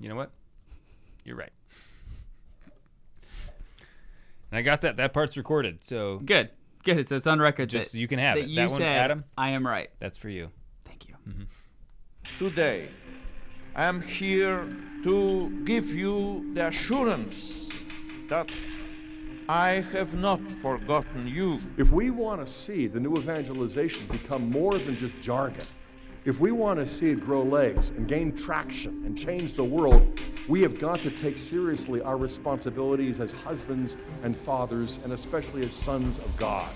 You know what? You're right. And I got that. That part's recorded. So Good. So it's on record. Just you can have it. You that one, said, Adam. I am right. That's for you. Thank you. Mm-hmm. Today, I am here to give you the assurance that I have not forgotten you. If we want to see the new evangelization become more than just jargon, if we want to see it grow legs and gain traction and change the world, we have got to take seriously our responsibilities as husbands and fathers, and especially as sons of God.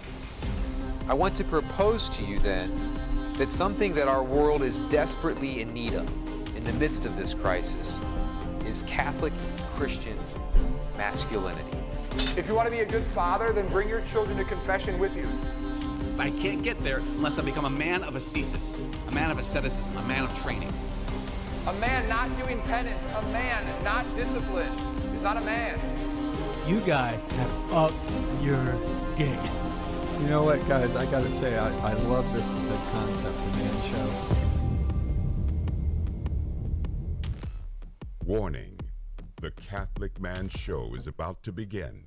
I want to propose to you then that something that our world is desperately in need of in the midst of this crisis is Catholic Christian masculinity. If you want to be a good father, then bring your children to confession with you. I can't get there unless I become a man of ascesis, a man of asceticism, a man of training. A man not doing penance, a man not disciplined, is not a man. You guys have upped your game. You know what, guys? I gotta say, I love the concept of Man Show. Warning: the Catholic Man Show is about to begin.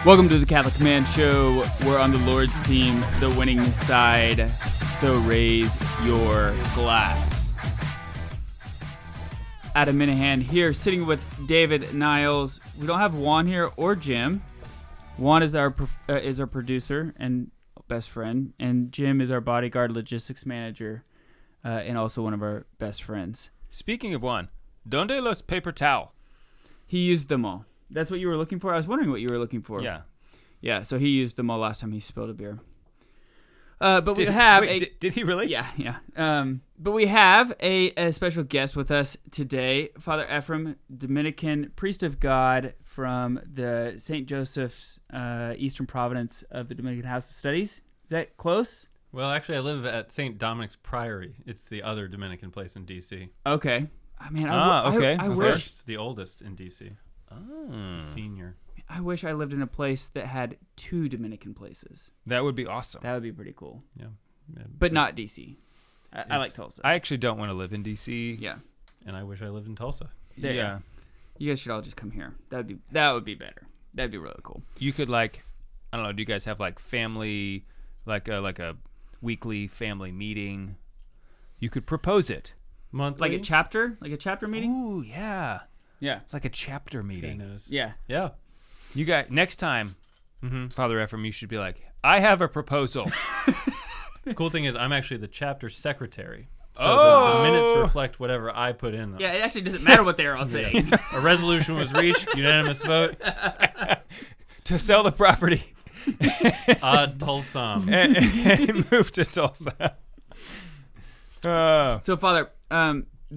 Welcome to the Catholic Man Show. We're on the Lord's team, the winning side. So raise your glass. Adam Minahan here, sitting with David Niles. We don't have Juan here or Jim. Juan is our producer and best friend, and Jim is our bodyguard logistics manager, and also one of our best friends. Speaking of Juan, ¿Dónde los paper towel? He used them all. That's what you were looking for? I was wondering what you were looking for. Yeah. Yeah, so he used them all last time he spilled a beer. But we have did he really? Yeah. But we have a special guest with us today, Father Ephrem, Dominican priest of God from the St. Joseph's Eastern Providence of the Dominican House of Studies. Is that close? Well, actually, I live at St. Dominic's Priory. It's the other Dominican place in D.C. Okay. I mean, okay. I wish First, the oldest in D.C. Oh. Senior. I wish I lived in a place that had 2 Dominican places. That would be awesome. That would be pretty cool. Yeah. But not D.C. I like Tulsa. I actually don't want to live in D.C. Yeah. And I wish I lived in Tulsa. Yeah. You guys should all just come here. That would be better. That'd be really cool. You could I don't know, do you guys have family, like a weekly family meeting? You could propose it. Monthly? Like a chapter meeting? Ooh, yeah. Yeah. Like a chapter meeting. Yeah. Yeah. You guys, next time, Father Ephrem, you should be like, I have a proposal. The cool thing is I'm actually the chapter secretary. So the minutes reflect whatever I put in them. Yeah, it actually doesn't matter what they're all saying. A resolution was reached, unanimous vote. To sell the property. Tulsa. and move to Tulsa. So, Father,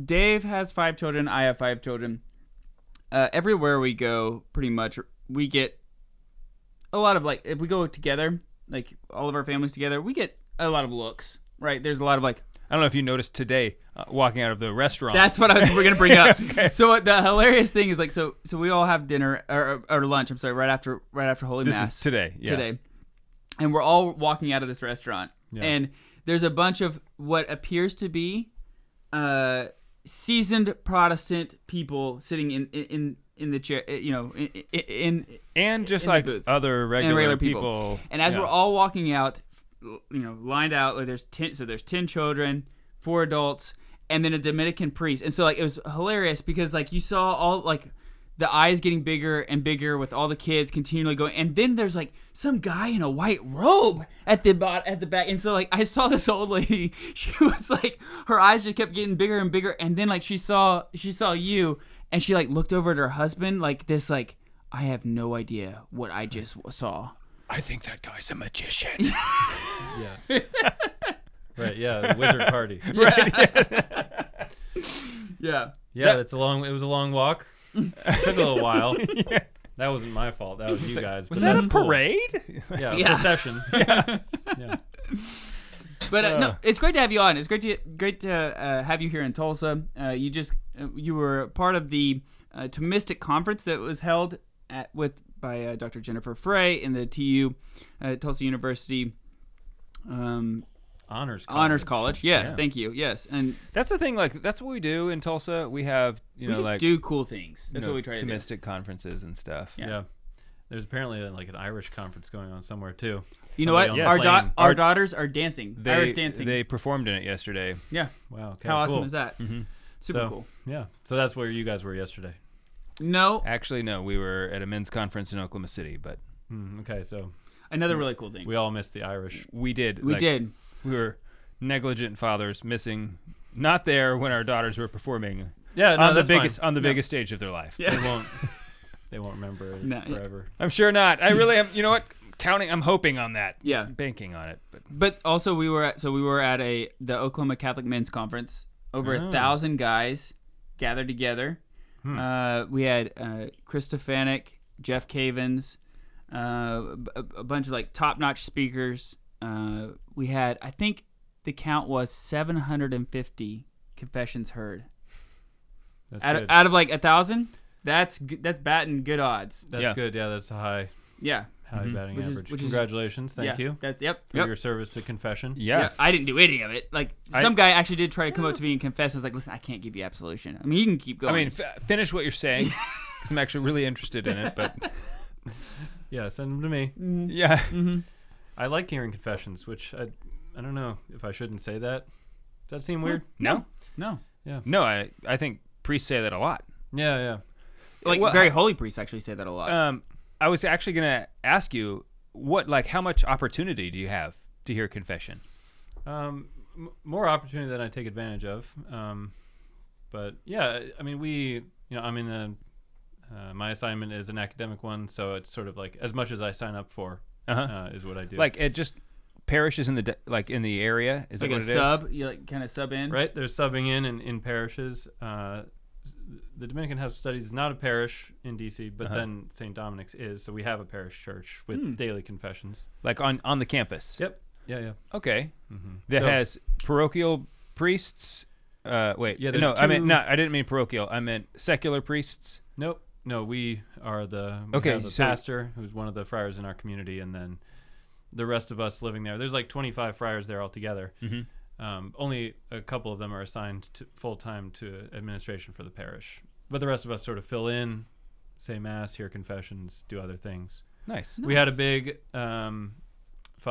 Dave has 5 children. I have 5 children. Everywhere we go, pretty much, we get a lot of, if we go together, all of our families together, we get a lot of looks, right? There's a lot of, I don't know if you noticed today, walking out of the restaurant. That's what we're going to bring up. Okay. So the hilarious thing is, so we all have dinner, or lunch, I'm sorry, right after Holy Mass. This is today, yeah. Today. And we're all walking out of this restaurant. Yeah. And there's a bunch of what appears to be seasoned Protestant people sitting in the chair, and just in the booths. other regular people. And as we're all walking out, lined out, there's 10 children, 4 adults, and then a Dominican priest. And so it was hilarious because you saw all the eyes getting bigger and bigger with all the kids continually going, and then there's some guy in a white robe at the back, and so I saw this old lady. She was her eyes just kept getting bigger and bigger, and then she saw you, and she looked over at her husband I have no idea what I just saw. I think that guy's a magician. Yeah. Right. Yeah. The wizard party. Right. Yeah. Yeah. It was a long walk. It took a little while. Yeah. That wasn't my fault. That was you guys. Was that a parade? Cool. Yeah. Procession. Yeah. Yeah. But no, it's great to have you on. It's great to have you here in Tulsa. You were part of the Thomistic conference that was held by Dr. Jennifer Frey in the TU, Tulsa University Honors College. Yes, thank you. Yes, and that's the thing. Like that's what we do in Tulsa. We have we just do cool things. That's what we try to do. Thomistic conferences and stuff. Yeah. There's apparently like an Irish conference going on somewhere too. You know what? Our daughters are dancing. Irish dancing. They performed in it yesterday. Yeah. Wow. Okay, How cool. awesome is that? Mm-hmm. Super cool. Yeah. So that's where you guys were yesterday. No. Actually, no. We were at a men's conference in Oklahoma City, but okay. So another really cool thing. We all missed the Irish. We did. We did. We were negligent fathers, not there when our daughters were performing. Yeah. No, on the fine. biggest stage of their life. Yeah. They won't remember it forever. I'm sure not. I really am. You know what? I'm hoping on that. Yeah. Banking on it. But also we were at the Oklahoma Catholic Men's Conference. Over 1,000 guys gathered together. We had Chris Stefanik, Jeff Cavins, a bunch of like top-notch speakers. We had, I think the count was 750 confessions heard. Out of like 1,000. That's batting good odds. That's good. Yeah, that's a high. Yeah. High batting average. Congratulations. Thank you. That's for your service to confession. Yeah. I didn't do any of it. Like some guy actually did try to come up to me and confess. I was like, listen, I can't give you absolution. I mean, you can keep going. I mean, finish what you're saying because I'm actually really interested in it. But yeah, send them to me. Mm-hmm. Yeah. Mm-hmm. I like hearing confessions, which I don't know if I shouldn't say that. Does that seem weird? No. Yeah. No, I think priests say that a lot. Yeah. Like very holy priests actually say that a lot. I was actually going to ask you how much opportunity do you have to hear confession? More opportunity than I take advantage of. But yeah, I mean, I'm in my assignment is an academic one, so it's sort of like as much as I sign up for is what I do. Like it just parishes in the area. Is like that what a it sub? is? You like kind of sub in, right? There's subbing in parishes. The Dominican House of Studies is not a parish in D.C., but then St. Dominic's is, so we have a parish church with daily confessions. Like on the campus? Yep. Yeah. Okay. Mm-hmm. That has parochial priests? Wait. Yeah, no, I didn't mean parochial. I meant secular priests? Nope. No, we are have a pastor who's one of the friars in our community, and then the rest of us living there. There's like 25 friars there altogether. Mm-hmm. Only a couple of them are assigned full-time to administration for the parish. But the rest of us sort of fill in, say Mass, hear confessions, do other things. Nice. We had a big, Father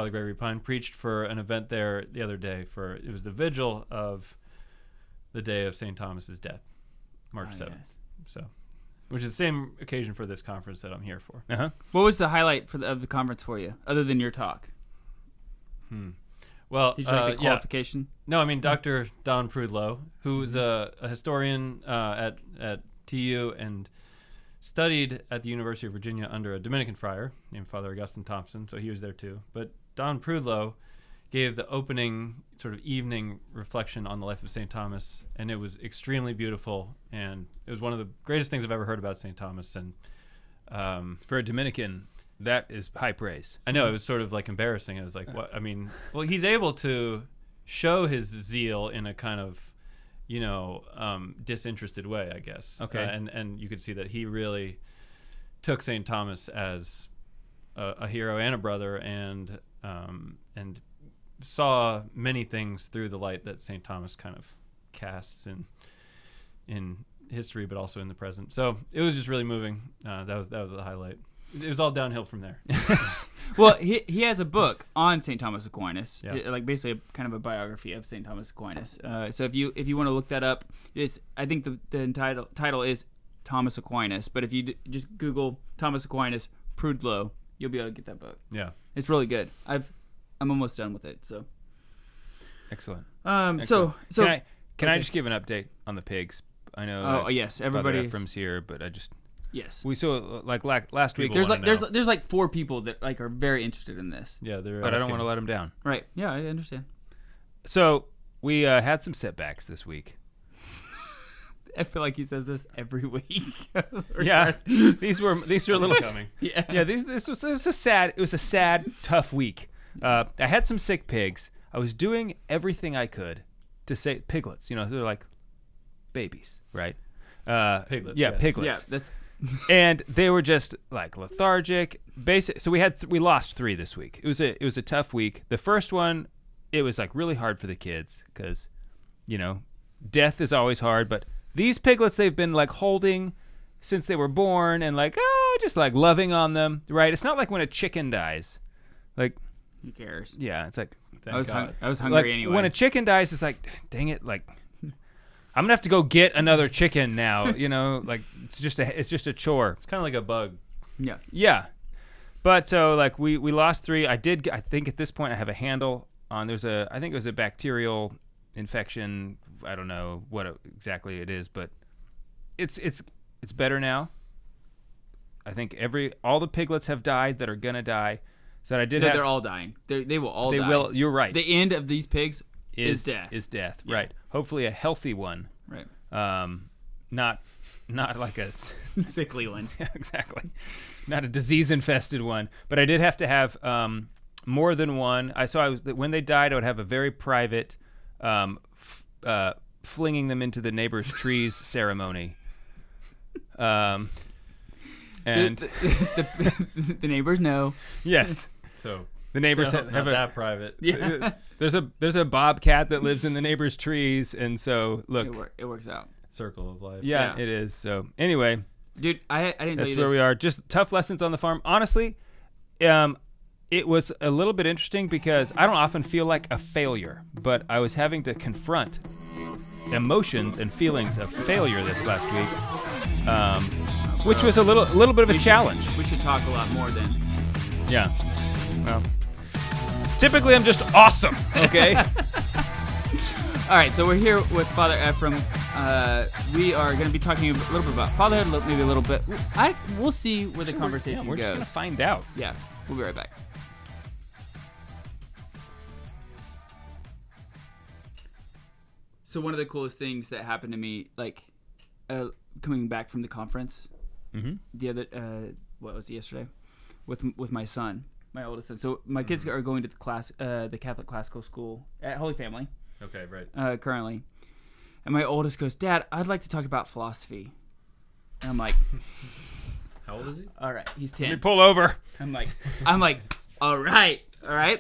Gregory Pine preached for an event there the other day. It was the vigil of the day of St. Thomas's death, March 7th. Yes. So, which is the same occasion for this conference that I'm here for. Uh-huh. What was the highlight of the conference for you, other than your talk? Well, did you like the qualification? No, I mean Dr. Don Prudlow, who's a historian at TU and studied at the University of Virginia under a Dominican friar named Father Augustine Thompson, so he was there too. But Don Prudlow gave the opening sort of evening reflection on the life of St. Thomas, and it was extremely beautiful, and it was one of the greatest things I've ever heard about St. Thomas. And for a Dominican, that is high praise. I know, it was sort of like embarrassing. I was like, what? I mean, well, he's able to show his zeal in a kind of, disinterested way, I guess. Okay. And you could see that he really took St. Thomas as a hero and a brother, and saw many things through the light that St. Thomas kind of casts in history, but also in the present. So it was just really moving. That was the highlight. It was all downhill from there. Well, he has a book on St. Thomas Aquinas, yeah. Like basically kind of a biography of St. Thomas Aquinas. So if you want to look that up, I think the title is Thomas Aquinas. But if you just Google Thomas Aquinas Prudlow, you'll be able to get that book. Yeah, it's really good. I'm almost done with it. So excellent. So can I just give an update on the pigs? I know. Oh yes, everybody. Ephraim's here, but I just. Yes. We saw last week. There's like 4 people that like are very interested in this. Yeah, but I don't want to let them down. Right. Yeah, I understand. So we had some setbacks this week. I feel like he says this every week. Yeah, these were a little. Coming. Yeah. Yeah. This was a sad, tough week. I had some sick pigs. I was doing everything I could to say piglets. They're like babies, right? Piglets. Yeah, yes. piglets. Yeah, that's And they were just like lethargic. So we lost 3 this week. It was a tough week. The first one, it was like really hard for the kids because, death is always hard. But these piglets, they've been like holding since they were born and like just like loving on them, right? It's not like when a chicken dies, like who cares? yeah, it's like I was hungry like anyway. when a chicken dies, it's like dang it, like I'm gonna have to go get another chicken now. Like it's just a chore. It's kind of like a bug. yeah. Yeah, but so like we lost 3. I think at this point I have a handle on. I think it was a bacterial infection. I don't know what exactly it is, but it's better now. I think all the piglets have died that are gonna die. So I did. No, they're all dying. They will all die. They will. You're right. The end of these pigs is death. Is death. Yeah. Right. Hopefully a healthy one. Right. Not like a Sickly one. Yeah, exactly. Not a disease-infested one. But I did have to have more than one. When they died, I would have a very private flinging them into the neighbor's trees ceremony. And the neighbors know. yes, So the neighbors not have that private. Yeah. There's a bobcat that lives in the neighbor's trees, and so look, It works out. Circle of life. yeah, Yeah. it is. So anyway, Dude, I didn't tell that's you where this. we are. Just tough lessons on the farm. Honestly, it was a little bit interesting because I don't often feel like a failure, but I was having to confront emotions and feelings of failure this last week, which was a little bit of a challenge. We should talk a lot more then. Yeah. Well, typically I'm just awesome. Okay. All right, so we're here with Father Ephrem. We are going to be talking a little bit about fatherhood, maybe a little bit. We'll see where the conversation we're goes. just gonna find out. Yeah, we'll be right back. So one of the coolest things that happened to me, like coming back from the conference, the other what was it, yesterday, with my son, my oldest son. So my kids are going to the Catholic Classical School at Holy Family. Okay, right. Currently, and my oldest goes, "Dad, I'd like to talk about philosophy." And I'm like, How old is he? "All right, he's Let me 10." pull over. I'm like, all right,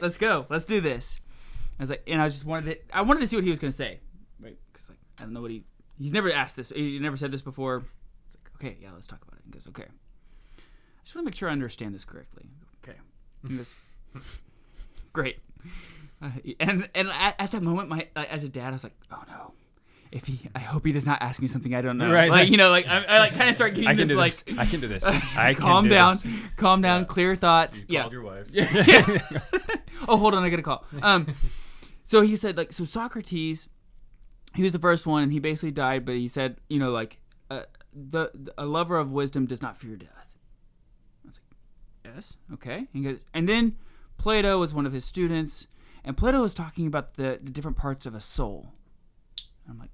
let's go, let's do this. I was like, and I just wanted to see what he was gonna say, right? Because like I don't know what he's never asked this, he never said this before. It's like, okay, yeah, let's talk about it. He goes, okay. I just want to make sure I understand this correctly. Okay. He goes, great. And at that moment, as a dad, I was like, oh no. I hope he does not ask me something I don't know. Right. Like, I like kind of start getting I can this do like, this. I can do this. I can calm do down, this. calm down, clear thoughts. You called your wife. Oh, hold on, I got a call. So he said, like, so Socrates, he was the first one, and he basically died, but he said, a lover of wisdom does not fear death. I was like, yes, okay. He goes, and then Plato was one of his students, and Plato was talking about the different parts of a soul. I'm like,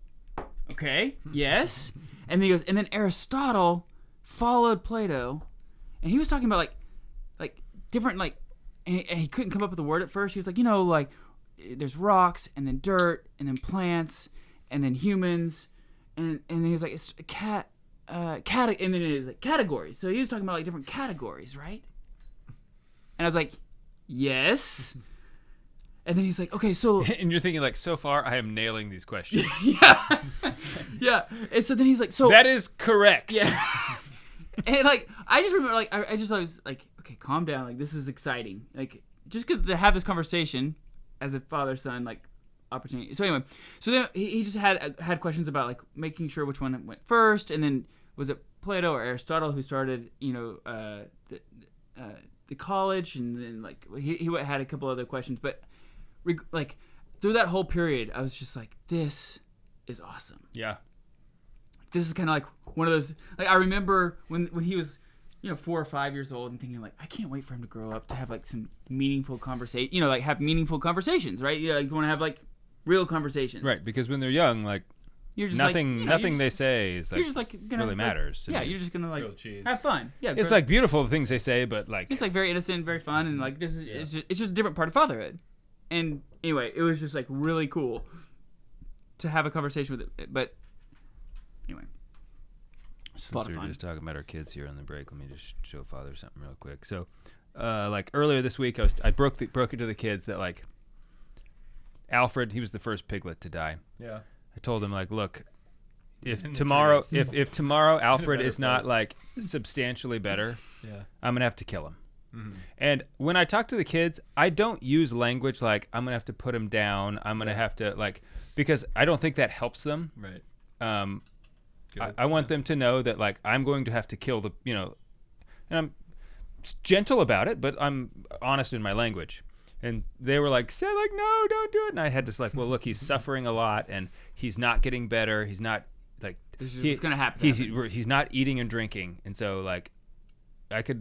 okay, yes. And then he goes, and then Aristotle followed Plato, and he was talking about like different and he couldn't come up with a word at first. He was like, there's rocks, and then dirt, and then plants, and then humans, and then he was like, it's and then it was like categories. So he was talking about like different categories, right? And I was like, yes. And then he's like, okay, so And you're thinking like, so far I am nailing these questions. yeah. And so then he's like, so That is correct. yeah. And like, I just remember, like, I just was like, okay, calm down. Like, this is exciting. Like, just because to have this conversation as a father-son, like, opportunity. So anyway, so then he just had questions about like making sure which one went first, and then was it Plato or Aristotle who started, the college, and then like he had a couple other questions, but like through that whole period, I was just like, this is awesome. Yeah. This is kind of like one of those, like, I remember when he was, 4 or 5 years old, and thinking like, I can't wait for him to grow up to have like some meaningful conversation, like have meaningful conversations, right? You want to have like real conversations. Right, because when they're young, like, You're just nothing like, they say is like, you're just like gonna, really matters. Like, yeah, you're just gonna like Grilled cheese. have fun. Yeah, It's like beautiful things they say, but like, it's like very innocent, very fun, and like this is it's just a different part of fatherhood. And Anyway, it was just like really cool to have a conversation with it. But anyway, it's a lot of We fun. were just talking about our kids here on the break. Let me just show Father something real quick. So, like earlier this week, I broke it to the kids that like Alfred, he was the first piglet to die. Yeah. I told him like, look, if in the tomorrow trees. if tomorrow Alfred better is not place. like substantially better, Yeah. I'm gonna have to kill him. Mm-hmm. And when I talk to the kids, I don't use language like I'm gonna have to put him down. I'm gonna have to like, because I don't think that helps them. Right. I want them to know that like I'm going to have to kill the, you know, and I'm gentle about it, but I'm honest in my language. And they were like, say like, no, don't do it. And I had to like, well, look, he's suffering a lot and he's not getting better. He's not like, It's gonna happen. he's not eating and drinking. And so like,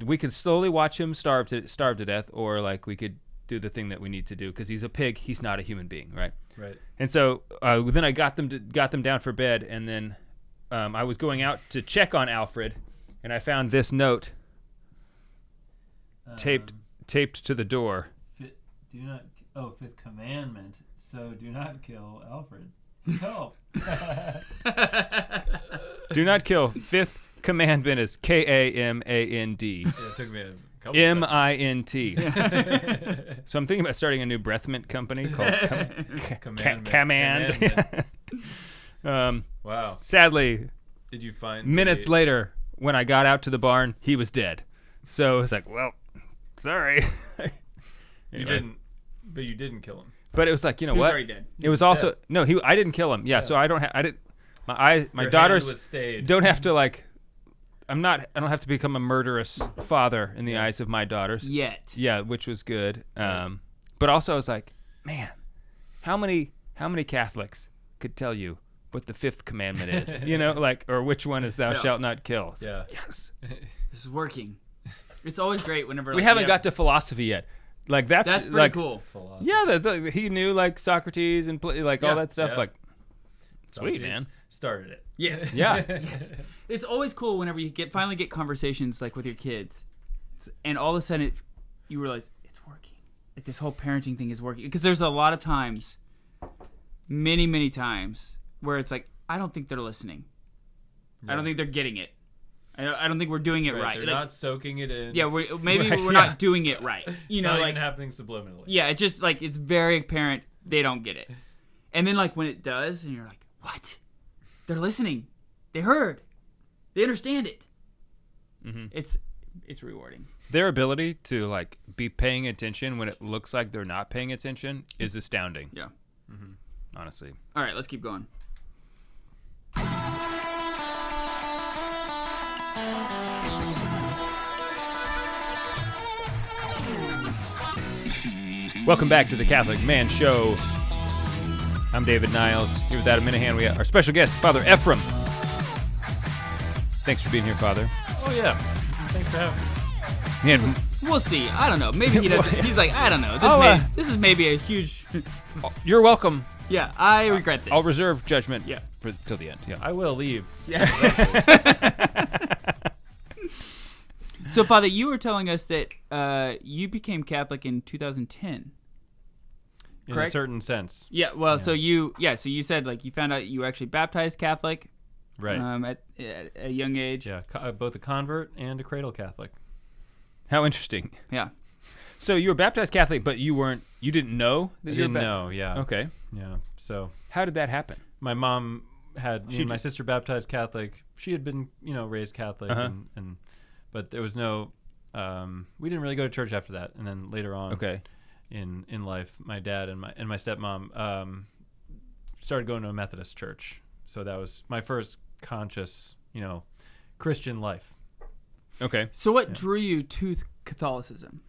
we could slowly watch him starve to death, or like we could do the thing that we need to do because he's a pig. He's not a human being, right? Right. And so then I got them down for bed, and then I was going out to check on Alfred, and I found this note taped to the door. Fifth commandment. So do not kill Alfred. Help. Do not kill. Fifth commandment is Kamand. It took me a couple MINT. So I'm thinking about starting a new breath mint company called Kamand. Wow. Sadly, Did you find minutes later, when I got out to the barn, he was dead. So it's like, well, sorry. You didn't, but you didn't kill him. But it was like, you know He was what? already dead. It was also no. I didn't kill him. Yeah. So I didn't. My Your daughters hand was stayed. don't have to like. I don't have to become a murderous father in the eyes of my daughters. Yet. Yeah, which was good. But also I was like, man, how many Catholics could tell you what the fifth commandment is? You know, like, or which one is thou shalt not kill? So, Yeah. yes. This is working. It's always great whenever We haven't got to philosophy yet. Like that's pretty like, cool. Philosophy. Yeah, he knew like Socrates and like all that stuff. Yeah. Like, sweet Socrates man. Started it. Yes. Yeah. Yes. It's always cool whenever you finally get conversations like with your kids, and all of a sudden you realize it's working. Like this whole parenting thing is working, because there's a lot of times, many times, where it's like I don't think they're listening. I don't think they're getting it. I don't think we're doing it right. They're Like, not soaking it in. yeah, maybe Right, we're yeah. not doing it right. You It's know, not like even happening subliminally. yeah, it's just like it's very apparent they don't get it. And then like when it does, and you're like, what? They're listening. They heard. They understand it. Mm-hmm. It's rewarding. Their ability to like be paying attention when it looks like they're not paying attention is astounding. Yeah. Honestly. All right, let's keep going. Welcome back to the Catholic Man Show. I'm David Niles. Here with Adam Minahan, we have our special guest, Father Ephrem. Thanks for being here, Father. Oh yeah. Thanks for having me. Man, We'll see. I don't know. Maybe he doesn't. He's like, I don't know. This is maybe a huge. you're welcome. Yeah, I regret this. I'll reserve judgment Yeah. till the end. Yeah. I will leave. So, Father, you were telling us that you became Catholic in 2010. In Correct? a certain sense. Yeah. Well, so you said like you found out you were actually baptized Catholic. Right. At a young age. Yeah. Both a convert and a cradle Catholic. How interesting. Yeah. So you were baptized Catholic, but you didn't know that I you were didn't know. Yeah. Okay. Yeah. So How did that happen? my mom had me and my sister baptized Catholic. She had been, raised Catholic, but there was no. We didn't really go to church after that, and then later on, in life, my dad and my stepmom started going to a Methodist church. So that was my first conscious, Christian life. Okay. So what drew you to Catholicism?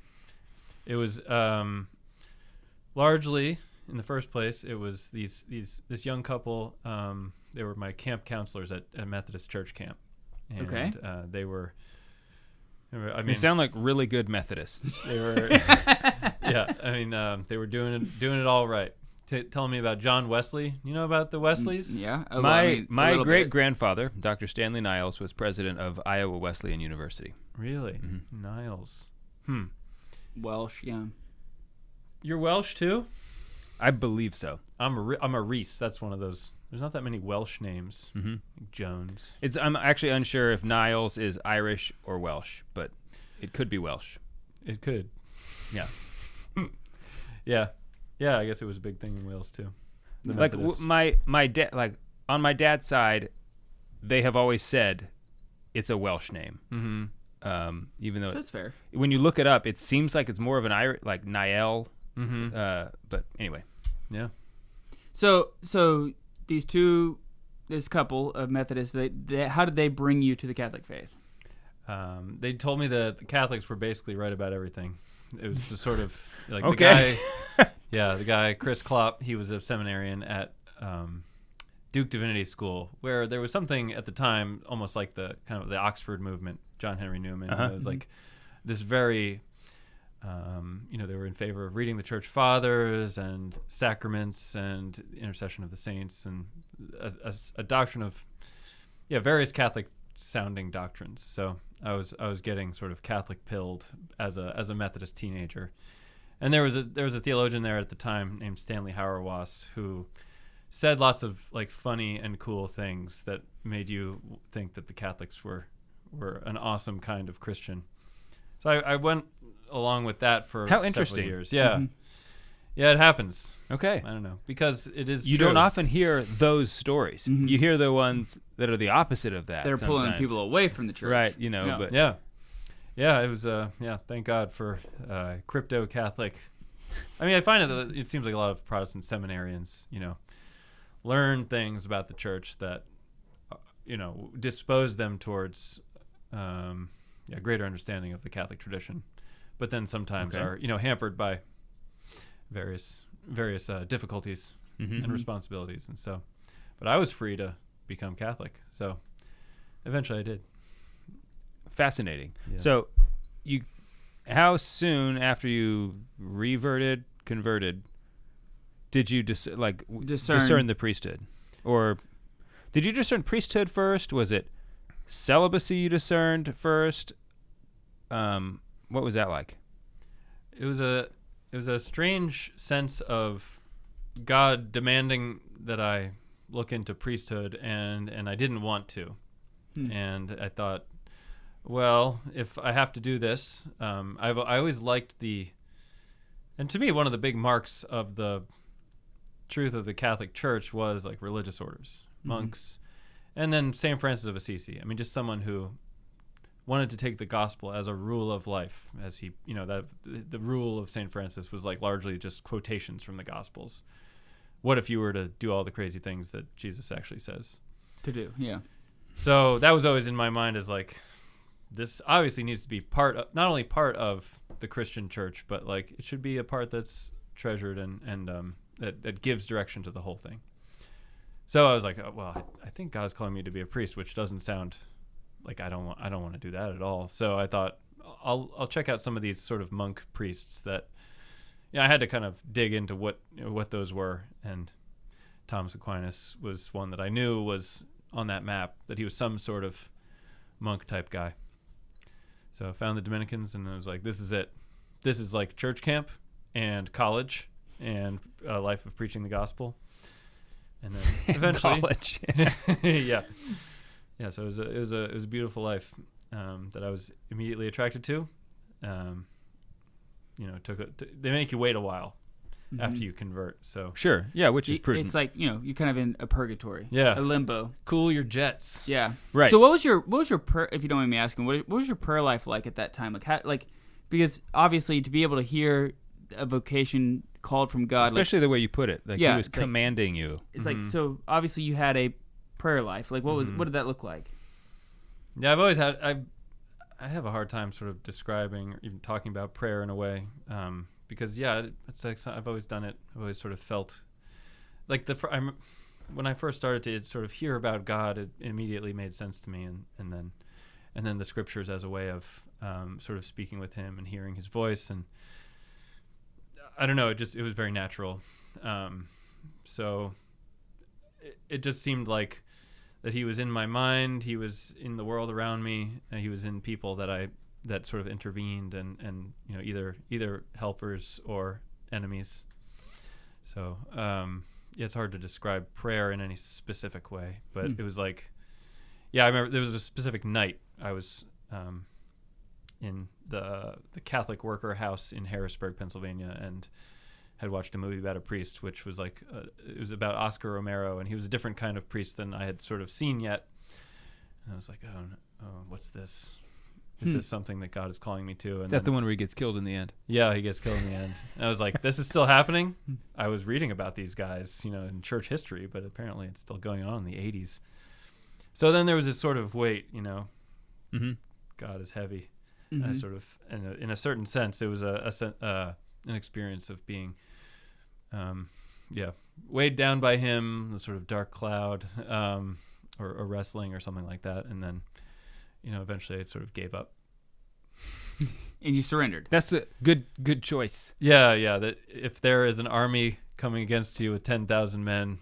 It was largely, in the first place, it was this young couple. They were my camp counselors at Methodist church camp, and they were. I mean, they sound like really good Methodists. They were, yeah. I mean, they were doing it all right. Telling me about John Wesley. You know about the Wesleys? Yeah. My great grandfather, Dr. Stanley Niles, was president of Iowa Wesleyan University. Really? Mm-hmm. Niles. Welsh, yeah. You're Welsh too? I believe so. I'm a Reese. That's one of those. There's not that many Welsh names. Mm-hmm. Jones. I'm actually unsure if Niles is Irish or Welsh, but it could be Welsh. It could. Yeah. Yeah. Yeah, I guess it was a big thing in Wales too. The Like Methodists. my dad, like on my dad's side, they have always said it's a Welsh name. Mm-hmm. Even though That's fair. when you look it up, it seems like it's more of an Irish, like Niall. Mm-hmm. But anyway. Yeah. So this couple of Methodists, how did they bring you to the Catholic faith? They told me that the Catholics were basically right about everything. It was just sort of like Okay. the guy Chris Klopp. He was a seminarian at Duke Divinity School, where there was something at the time almost like the kind of the Oxford movement. John Henry Newman. It was like this very, they were in favor of reading the Church Fathers and sacraments and intercession of the saints and a doctrine of, various Catholic sounding doctrines. So I was getting sort of Catholic pilled as a Methodist teenager, and there was a theologian there at the time named Stanley Hauerwas who said lots of like funny and cool things that made you think that the Catholics were an awesome kind of Christian. So I went along with that for How several interesting. years. Yeah. Yeah, it happens. Okay. I don't know. Because it is You true. don't often hear those stories. You hear the ones that are the opposite of that. They're pulling sometimes. people away from the church. Right, Yeah. but Yeah, it was thank God for crypto Catholic. I mean, I find it seems like a lot of Protestant seminarians, learn things about the church that dispose them towards greater understanding of the Catholic tradition, but then sometimes are hampered by various difficulties and responsibilities, and so. But I was free to become Catholic, so eventually I did. Fascinating. Yeah. So, how soon after you converted, did you discern the priesthood, or did you discern priesthood first? Was it celibacy you discerned first? What was that like? It was a strange sense of God demanding that I look into priesthood, and I didn't want to. And I thought, well, if I have to do this, I always liked and to me, one of the big marks of the truth of the Catholic Church was like religious orders, monks, and then St. Francis of Assisi. I mean, just someone who wanted to take the gospel as a rule of life, as he, that the rule of St. Francis was like largely just quotations from the Gospels. What if you were to do all the crazy things that Jesus actually says To do, yeah. So that was always in my mind as like, this obviously needs to be not only part of the Christian church, but like it should be a part that's treasured and that gives direction to the whole thing. So I was like, I think God's calling me to be a priest, which doesn't sound like I don't want to do that at all. So I thought I'll check out some of these sort of monk priests that I had to kind of dig into what those were, and Thomas Aquinas was one that I knew was on that map, that he was some sort of monk type guy. So I found the Dominicans, and I was like, this is it. This is like church camp and college and a life of preaching the gospel. And then eventually, college. yeah. So it was a beautiful life that I was immediately attracted to. They make you wait a while after you convert. So Sure, yeah, which is prudent. It's like you're kind of in a purgatory, Yeah. a limbo. cool your jets. Yeah, Right. So what was your prayer? If you don't mind me asking, what was your prayer life like at that time? Because obviously to be able to hear a vocation called from God, especially the way you put it, like Yeah, he was it's like- commanding you. it's like, so obviously you had a prayer life. Like what did that look like? Yeah, I've always had. I have a hard time sort of describing or even talking about prayer in a way, because it's like I've always done it. I've always sort of felt like when I first started to sort of hear about God, it immediately made sense to me, and then the scriptures as a way of sort of speaking with Him and hearing His voice, and I don't know, it was very natural. So it just seemed like that He was in my mind, He was in the world around me, and He was in people that sort of intervened and either helpers or enemies. So yeah, it's hard to describe prayer in any specific way, but it was like, yeah, I remember there was a specific night I was in the Catholic Worker House in Harrisburg, Pennsylvania, and had watched a movie about a priest, which was like it was about Oscar Romero, and he was a different kind of priest than I had sort of seen yet. And I was like, oh, what's this? Is this something that God is calling me to? And Is that the one where he gets killed in the end? Yeah, he gets killed in the end. And I was like, this is still happening? I was reading about these guys, in church history, but apparently it's still going on in the 80s. So then there was this sort of weight, God is heavy. And I sort of, in a certain sense, it was an experience of being, weighed down by him, the sort of dark cloud, or wrestling or something like that. And then, eventually I sort of gave up. And you surrendered. That's a good choice. Yeah. That if there is an army coming against you with 10,000 men,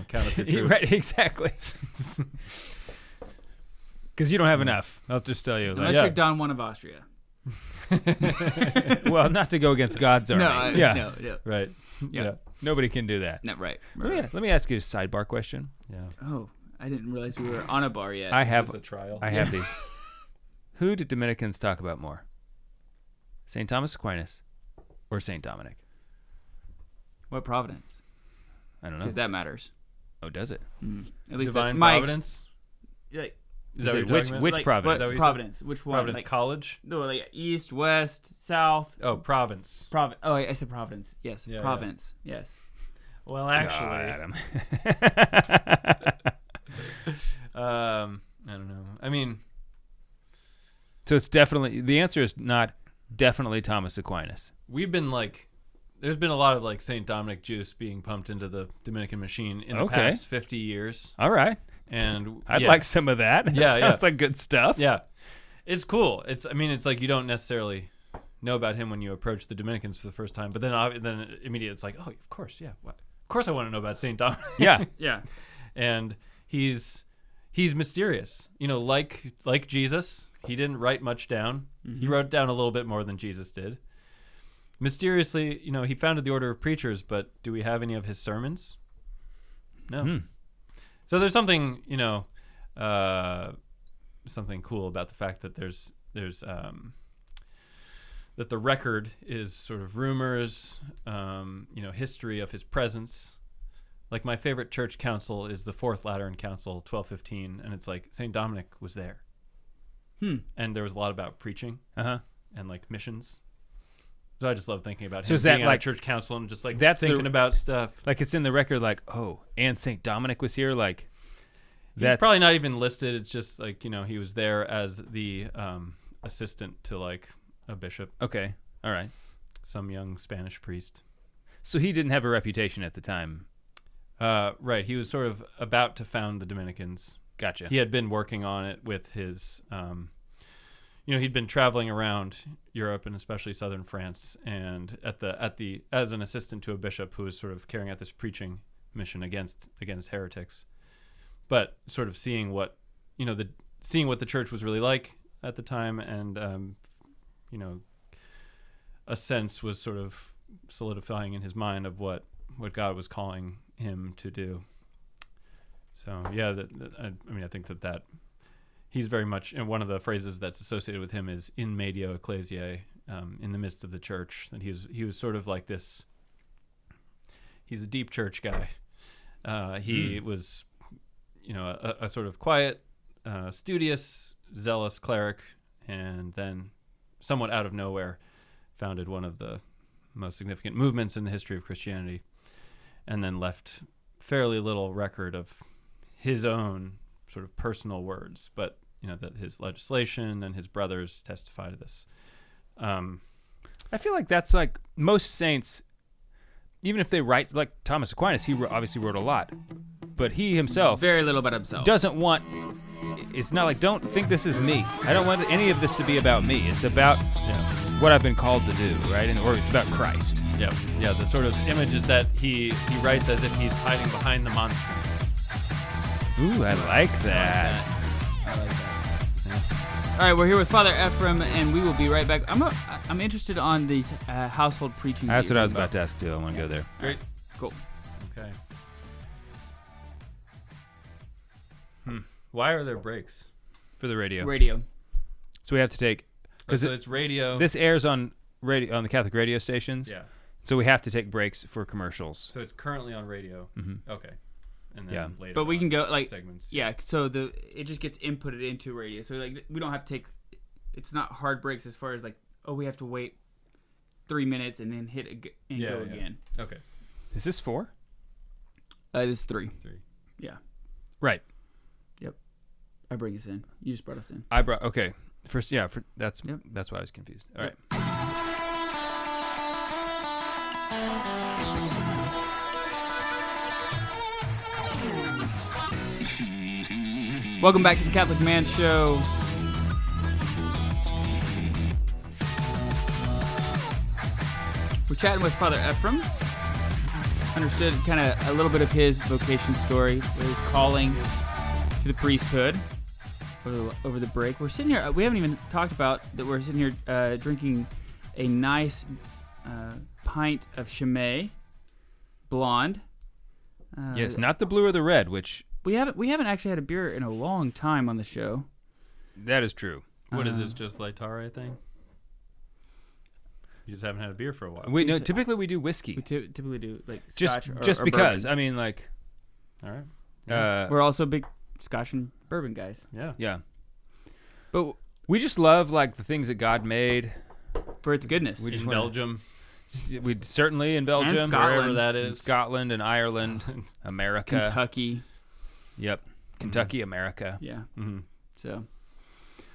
count up your troops. Right, exactly. Because you don't have enough. I'll just tell you. Unless you're Don Juan of Austria. Well, not to go against God's army. No. Right. Yeah. Nobody can do that. No, right. Let me ask you a sidebar question. Yeah. Oh, I didn't realize we were on a bar yet. I have a trial. I have these. Who did Dominicans talk about more? St. Thomas Aquinas or St. Dominic? What providence? I don't know. Because that matters. Oh, does it? At least Divine Providence? Like, Is that what you're talking about? Which providence? What's Providence? Which one? Providence College? No, like east, west, south. Oh, Province. Oh, I said Providence. Yes, Yeah, Province. Yes. Well, actually, Adam. I don't know. I mean, so it's definitely, the answer is not definitely Thomas Aquinas. we've been like, there's been a lot of like St. Dominic juice being pumped into the Dominican machine in the past 50 years. All right. And I'd like some of that. Yeah, Sounds like good stuff. Yeah. It's cool. It's like you don't necessarily know about him when you approach the Dominicans for the first time, but then immediately it's like, oh, of course, yeah. What? Of course I want to know about St. Dominic. Yeah. Yeah. And he's mysterious. Like Jesus, he didn't write much down. Mm-hmm. He wrote down a little bit more than Jesus did. Mysteriously, he founded the Order of Preachers, but do we have any of his sermons? No. So there's something, something cool about the fact that there's that the record is sort of rumors, history of his presence. Like my favorite church council is the Fourth Lateran Council, 1215, and it's like St. Dominic was there. And there was a lot about preaching and like missions. So I just love thinking about him being at a church council and just like thinking about stuff. Like it's in the record, like, oh, and St. Dominic was here. Like, he's probably not even listed. It's just like, he was there as the assistant to like a bishop. Okay. All right. Some young Spanish priest. So he didn't have a reputation at the time. Right. He was sort of about to found the Dominicans. Gotcha. He had been working on it with his, he'd been traveling around Europe and especially southern France, and as an assistant to a bishop who was sort of carrying out this preaching mission against heretics, but sort of seeing what the church was really like at the time, and a sense was sort of solidifying in his mind of what God was calling him to do. So yeah, I think that he's very much, and one of the phrases that's associated with him is in medio ecclesiae, in the midst of the church. That he was sort of like this. He's a deep church guy. He was, a sort of quiet, studious, zealous cleric, and then somewhat out of nowhere founded one of the most significant movements in the history of Christianity, and then left fairly little record of his own sort of personal words, but that his legislation and his brothers testify to this. I feel like that's like most saints, even if they write, like Thomas Aquinas, he obviously wrote a lot, but he himself very little about himself. Doesn't want. It's not like, don't think this is me. I don't want any of this to be about me. It's about what I've been called to do, right? Or it's about Christ. Yeah. The sort of image is that he writes as if he's hiding behind the monstrance. Ooh, I like that. I like that. All right, we're here with Father Ephrem, and we will be right back. I'm interested on these household preaching. That's what I was about to ask too. I want to go there. Great. Cool. Okay. Why are there breaks? For the radio. Radio. So we have to take So it's radio. This airs on radio on the Catholic radio stations. Yeah. So we have to take breaks for commercials. So it's currently on radio. Mm-hmm. Okay. And then later. But we can go like segments. Yeah. So it just gets inputted into radio. So like we don't have to take. It's not hard breaks as far as like we have to wait 3 minutes and then hit and go again. Okay. Is this 4? This is 3. 3. Yeah. Right. Yep. I bring us in. You just brought us in. I brought First, that's Yep. that's why I was confused. All right. Welcome back to the Catholic Man Show. We're chatting with Father Ephrem. Understood kind of a little bit of his vocation story, his calling to the priesthood over the break. We're sitting here. We haven't even talked about that. We're sitting here drinking a nice pint of Chimay blonde. Yes, not the blue or the red, which we haven't actually had a beer in a long time on the show. that is true. What is this? Just Laetare, I think. You just haven't had a beer for a while. Typically we do whiskey. We typically do like just Scotch or because. bourbon. I mean, like, All right. We're also big Scotch and bourbon guys. Yeah. But We just love like the things that God made. for its goodness. We just In wanna- Belgium, We certainly in Belgium, Scotland. wherever that in is. Scotland and Ireland, America. Kentucky. Yep. Kentucky, America. Yeah. Mm-hmm. So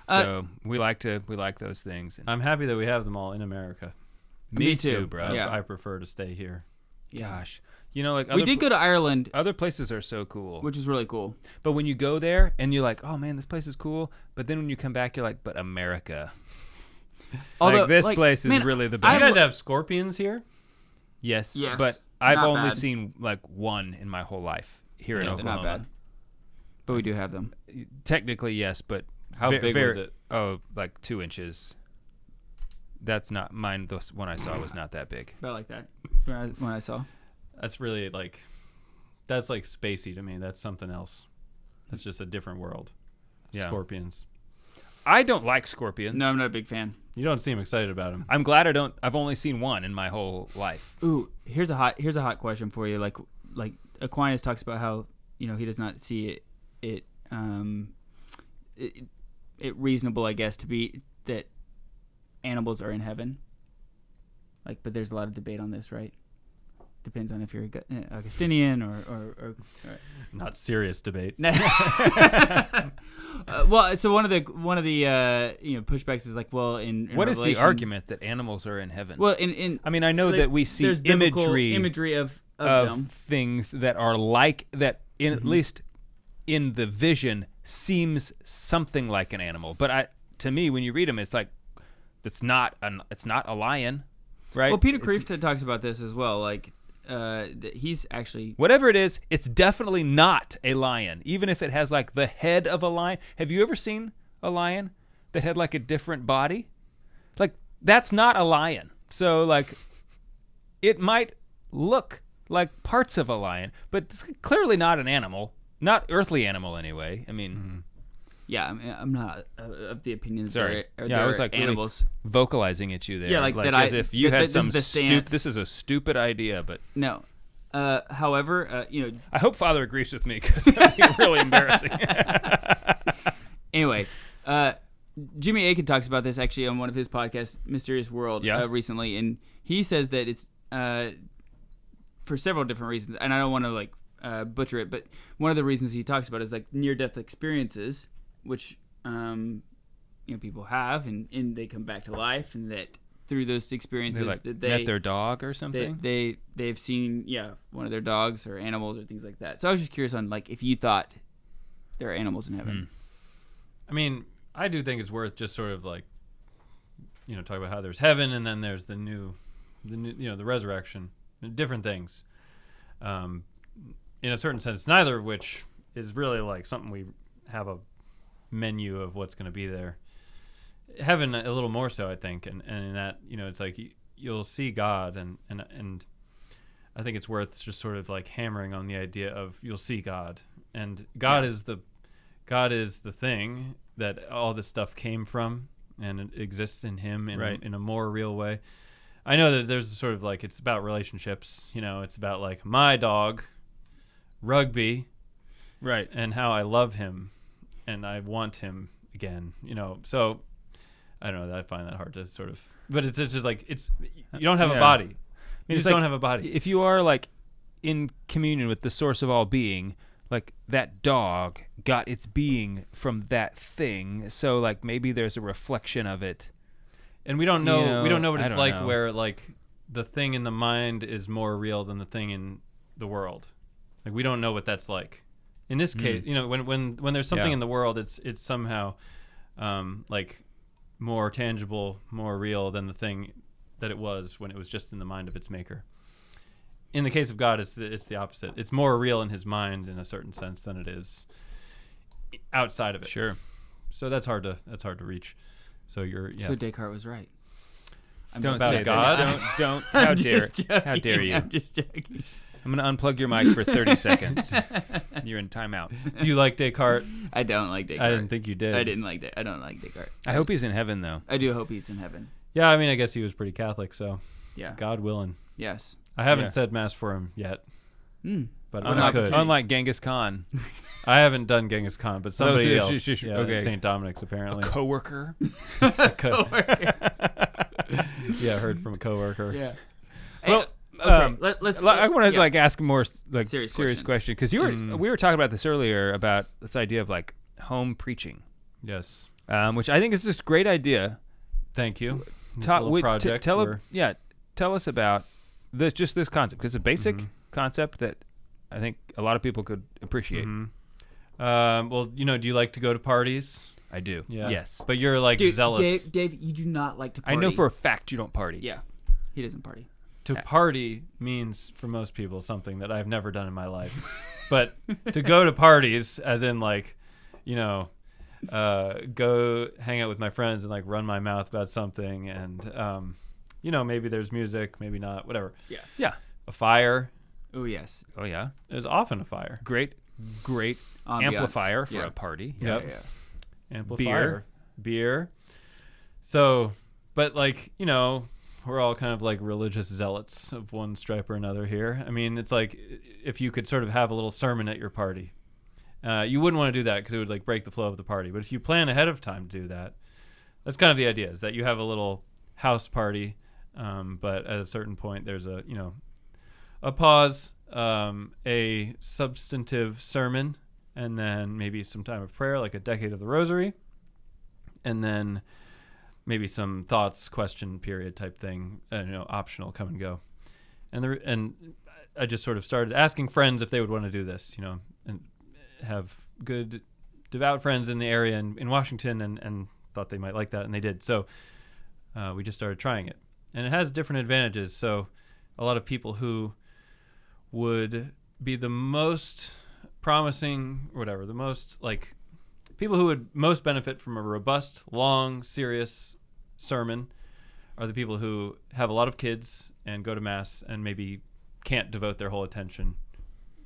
So we like those things. And I'm happy that we have them all in America. me too, bro. Yeah. I prefer to stay here. Gosh. You know, like we did go to Ireland, other places are so cool. which is really cool. But when you go there and you're like, oh man, this place is cool. But then when you come back, you're like, but America. Although, like this like, place is man, really the You best. guys have scorpions here? Yes. Yes, But I've not only bad. seen like one in my whole life here in Yeah, they're Oklahoma. not bad. But we do have them. Technically, yes, but How big was it? Oh, like 2 inches. That's not mine. The one I saw was not that big. About like that. That's when I saw. That's really like, that's like spacey to me. That's something else. That's just a different world. Yeah. Scorpions. I don't like scorpions. No, I'm not a big fan. You don't seem excited about them. I'm glad I don't. I've only seen one in my whole life. Ooh, here's a hot question for you. Like Aquinas talks about how he does not see it reasonable, I guess, to be that animals are in heaven. Like, but there's a lot of debate on this, right? Depends on if you're Augustinian or Not serious debate. well, so one of the pushbacks is like, well, in What is the Revelation- argument that animals are in heaven? Well, in I mean, I know like, that we see there's biblical imagery of of them. things that are like that. In at least in the vision, seems something like an animal. But to me, when you read them, it's like it's not a lion, right? Well, Peter It's- Kreeft talks about this as well. Like, that he's actually Whatever it is, it's definitely not a lion, even if it has like the head of a lion. Have you ever seen a lion that had like a different body? Like, that's not a lion. So like, it might look like parts of a lion, but it's clearly not an animal, not earthly animal anyway. I mean, yeah. I mean, I'm not of the opinion that sorry, they're I was like animals. really vocalizing at you there. Yeah, like that as I- if you that had this some is the stance. This is a stupid idea, but No. However, I hope Father agrees with me because that'd be really embarrassing. Anyway, Jimmy Akin talks about this actually on one of his podcasts, Mysterious World, recently, and he says that it's for several different reasons, and I don't want to like butcher it, but one of the reasons he talks about is like near-death experiences, which people have, and they come back to life, and that through those experiences They like that they met their dog or something. they've seen one of their dogs or animals or things like that. So I was just curious on like if you thought there are animals in heaven. I mean, I do think it's worth just sort of like, talk about how there's heaven and then there's the new, the resurrection, different things. In a certain sense, neither of which is really like something we have a menu of what's going to be there. Heaven a little more so, I think, and in that, it's like you'll see God and I think it's worth just sort of like hammering on the idea of you'll see God, and God is the thing that all this stuff came from, and it exists in Him in a more real way. I know that there's sort of like it's about relationships. It's about like my dog, Rugby, right, and how I love him, and I want him again. So I don't know. I find that hard to sort of, but it's just like you don't have a body. You just don't have a body. If you are like in communion with the source of all being, like that dog got its being from that thing, so like maybe there's a reflection of it. And we don't know. We don't know what it's like know. where like the thing in the mind is more real than the thing in the world. Like we don't know what that's like. In this case, when there's something in the world, it's somehow like more tangible, more real than the thing that it was when it was just in the mind of its maker. In the case of God, it's the opposite. It's more real in His mind in a certain sense than it is outside of it. Sure. So that's hard to reach. So So Descartes was right. Don't about say God. that. Don't. How dare you? I'm just joking. I'm going to unplug your mic for 30 seconds. You're in timeout. Do you like Descartes? I don't like Descartes. I didn't think you did. I don't like Descartes. I hope he's in heaven, though. I do hope he's in heaven. Yeah, I mean, I guess he was pretty Catholic, so yeah. God willing. Yes. I haven't said mass for him yet, but I could. Unlike Genghis Khan. I haven't done Genghis Khan, but somebody else. Okay. St. Dominic's apparently. A coworker. Coworker. Yeah, I heard from a coworker. Yeah. Well, let's. I want to ask a more serious question because we were talking about this earlier about this idea of like home preaching. Yes. Which I think is just a great idea. Thank you. Tell us about this concept because it's a basic concept that I think a lot of people could appreciate. Well, do you like to go to parties? I do. Yeah. Yes. But you're like zealous. Dave, you do not like to party. I know for a fact you don't party. Yeah. He doesn't party. To party means for most people something that I've never done in my life. But to go to parties, as in like, go hang out with my friends and like run my mouth about something and maybe there's music, maybe not, whatever. Yeah. Yeah. A fire. Oh yes. Oh yeah. There's often a fire. Great ambiance. Amplifier for a party. Yep. Yeah. Amplifier. Beer. So, but like, we're all kind of like religious zealots of one stripe or another here. I mean, it's like if you could sort of have a little sermon at your party. You wouldn't want to do that because it would like break the flow of the party. But if you plan ahead of time to do that, that's kind of the idea, is that you have a little house party, but at a certain point there's a pause, a substantive sermon, and then maybe some time of prayer, like a decade of the rosary, and then maybe some thoughts, question period type thing, optional, come and go. And I just sort of started asking friends if they would want to do this, and have good devout friends in the area in Washington and thought they might like that, and they did. So we just started trying it. And it has different advantages. So a lot of people who would be the most promising, or whatever, the most like people who would most benefit from a robust, long, serious sermon are the people who have a lot of kids and go to mass and maybe can't devote their whole attention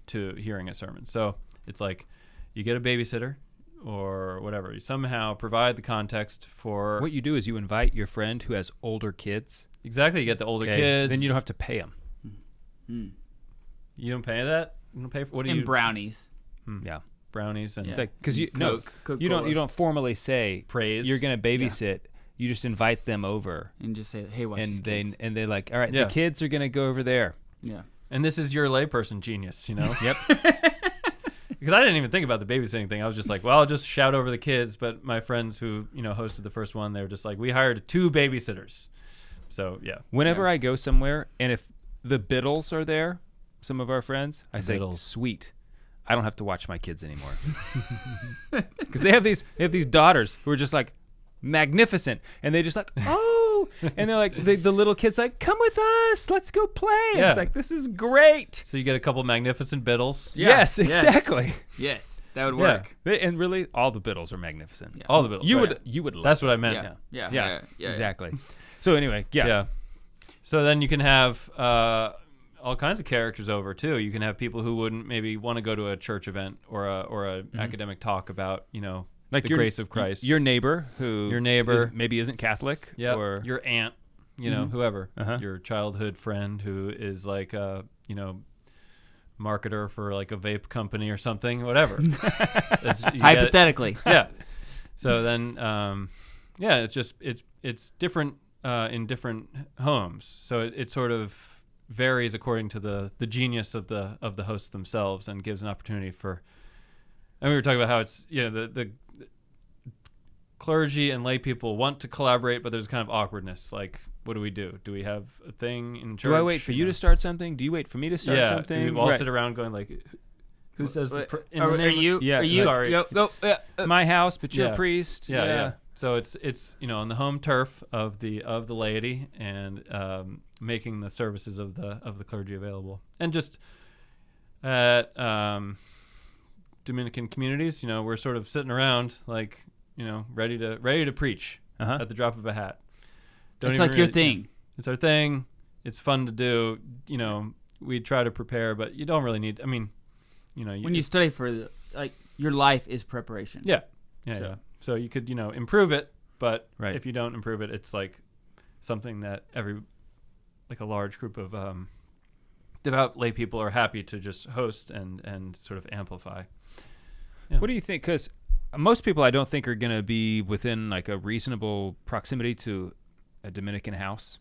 to hearing a sermon. So it's like you get a babysitter or whatever. You somehow provide the context for... What you do is you invite your friend who has older kids. Exactly. You get the older kids. Then you don't have to pay them. You don't pay that? You don't pay for... What do and you... brownies. Yeah. Brownies. And it's like... Because you Coca-Cola. don't formally say... Praise. You're going to babysit. Yeah. You just invite them over. And just say, hey, watch and these they kids. And they're like, all right, the kids are going to go over there. Yeah. And this is your layperson genius, Yep. Because I didn't even think about the babysitting thing. I was just like, well, I'll just shout over the kids. But my friends who, hosted the first one, they were just like, we hired 2 babysitters. So, yeah. Whenever I go somewhere, and if the Biddles are there, some of our friends, I say, sweet. I don't have to watch my kids anymore. Because they have these daughters who are just like magnificent. And they just like, oh. And they're like, the little kid's like, come with us. Let's go play. And it's like, this is great. So you get a couple magnificent Biddles. Yeah. Yes, exactly. Yes, that would work. And really, all the Biddles are magnificent. Yeah. All the Biddles. You would love That's what I meant. Yeah, exactly. So anyway, So then you can have all kinds of characters over too. You can have people who wouldn't maybe want to go to a church event or a academic talk about, like the grace of Christ. Your neighbor who maybe isn't Catholic. Yeah. Or your aunt, whoever. Your childhood friend who is like a, marketer for like a vape company or something, whatever. Hypothetically. Yeah. So then, it's different in different homes. So it sort of varies according to the genius of the hosts themselves, and gives an opportunity for. And we were talking about how it's the clergy and lay people want to collaborate, but there's kind of awkwardness. Like, what do? Do we have a thing in church? Do I wait for you to start something? Do you wait for me to start something? Do we all sit around going like, who says the are you? Yeah, are you? Sorry, it's my house, but you're a priest. Yeah. So it's on the home turf of the laity, and making the services of the clergy available, and just at Dominican communities, we're sort of sitting around like ready to preach at the drop of a hat. It's like your thing. It's our thing. It's fun to do. We try to prepare, but you don't really need. I mean, when you study for your life is preparation. Yeah. So you could improve it, but if you don't improve it, it's like something that a large group of devout lay people are happy to just host and sort of amplify. Yeah. What do you think? Because most people I don't think are going to be within like a reasonable proximity to a Dominican house.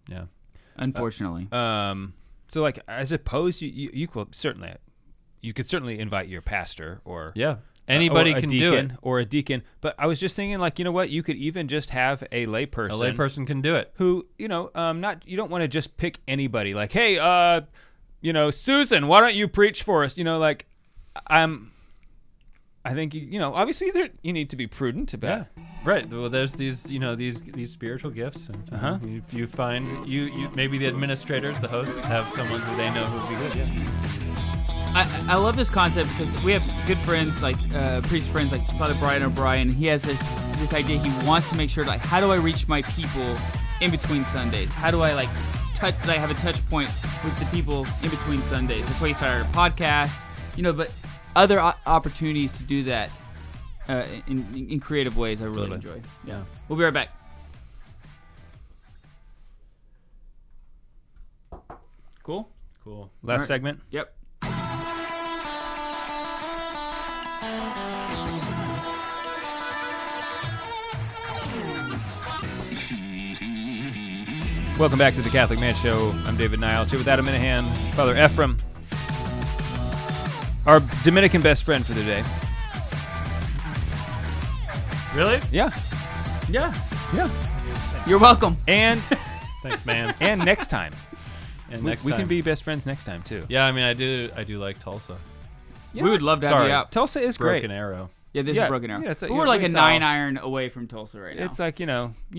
Yeah. Unfortunately. So like, I suppose you could certainly invite your pastor or anybody or can deacon, do it, or a deacon. But I was just thinking, like, you know what? You could even just have a lay person. A lay person can do it. Who you don't want to just pick anybody. Like, hey, Susan, why don't you preach for us? I think obviously you need to be prudent about. Yeah. Right. Well, there's these these spiritual gifts, and you find you maybe the administrators, the hosts, have someone who they know who would be good. Yeah. I love this concept because we have good friends like priest friends like Father Brian O'Brien. He has this idea. He wants to make sure like, how do I reach my people in between Sundays? How do I have a touch point with the people in between Sundays? That's why he started a podcast. But other opportunities to do that in creative ways I really enjoy. Yeah. We'll be right back. Cool. Last segment. Yep. Welcome back to the Catholic Man Show. I'm David Niles here with Adam Minahan, Father Ephrem, our Dominican best friend for the day. Really? Yeah. You're welcome. And thanks, man. And next time. And we can be best friends next time too. Yeah, I mean, I do like Tulsa. Yeah. We would love to have you out. Tulsa is great. Broken Arrow. Yeah, this is Broken Arrow. Yeah, we're like a 9-iron away from Tulsa right now. It's like, you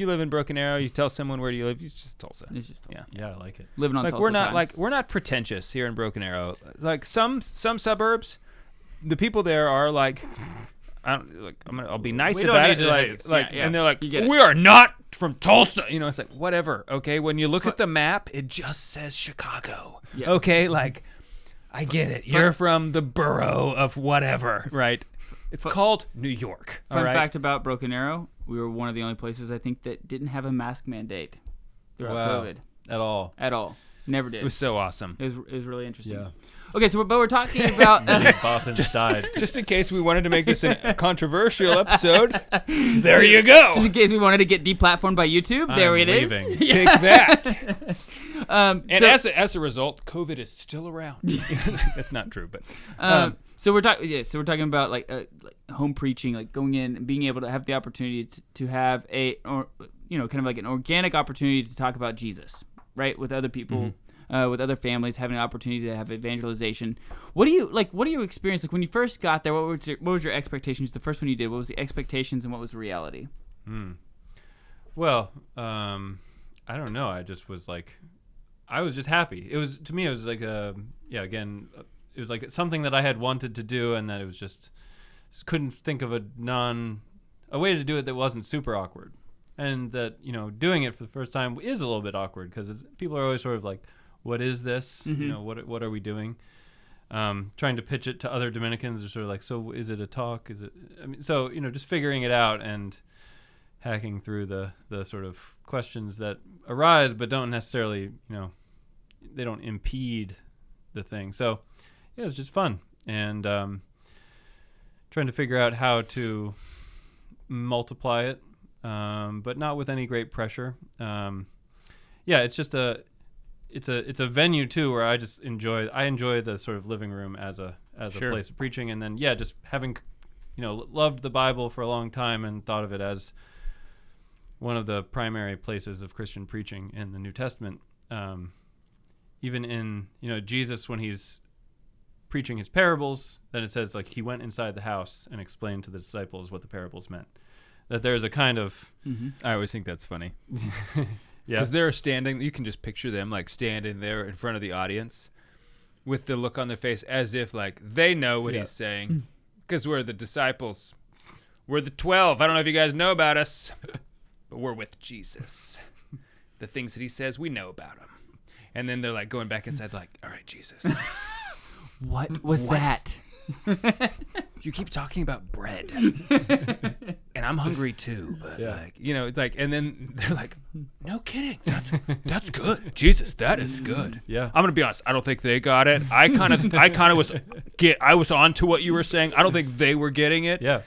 live in Broken Arrow, you tell someone where you live, it's just Tulsa. It's just Tulsa. Yeah, I like it. Living on Tulsa time. We're not pretentious here in Broken Arrow. Like some suburbs, the people there are like, I'll be nice about it. And they're like, we are not from Tulsa. It's like, whatever. Okay, when you look at the map, it just says Chicago. Yeah. Okay, like, I get it. You're from the borough of whatever, right? It's called New York. Fun fact about Broken Arrow: we were one of the only places I think that didn't have a mask mandate throughout COVID. At all. Never did. It was so awesome. It was really interesting. Yeah. Okay, so we're talking about just in case we wanted to make this a controversial episode. There you go. Just in case we wanted to get deplatformed by YouTube, there it is. Take that. As a result, COVID is still around. That's not true, but so we're talking about like home preaching, like going in and being able to have the opportunity to have kind of like an organic opportunity to talk about Jesus, right, with other people. With other families, having an opportunity to have evangelization. What do you experience? Like when you first got there, what was your expectations? The first one you did, what was the expectations and what was the reality? Well, I don't know. I just was like, I was just happy. It was like it was like something that I had wanted to do, and that it was just couldn't think of a way to do it that wasn't super awkward, and that doing it for the first time is a little bit awkward because people are always sort of like, what is this? Mm-hmm. You know, what are we doing? Trying to pitch it to other Dominicans are sort of like, so is it a talk? Is it? I mean, so just figuring it out and hacking through the sort of questions that arise, but don't necessarily, they don't impede the thing. So yeah, it's just fun, and trying to figure out how to multiply it, but not with any great pressure. It's just it's a venue too where I enjoy the sort of living room as a Sure. place of preaching, and then just having loved the Bible for a long time and thought of it as one of the primary places of Christian preaching in the New Testament. Even in Jesus, when he's preaching his parables, then it says like he went inside the house and explained to the disciples what the parables meant. That there's a kind of I always think that's funny. yeah, Because they're standing, you can just picture them like standing there in front of the audience with the look on their face as if like they know what he's saying. Because we're the disciples. We're the 12. I don't know if you guys know about us, but we're with Jesus. The things that he says, we know about him. And then they're like going back inside like, all right, Jesus. What was that? You keep talking about bread. And I'm hungry too. But and then they're like, no kidding. That's good. Jesus, that is good. Yeah. I'm going to be honest. I don't think they got it. I kind of I was on to what you were saying. I don't think they were getting it. Yeah.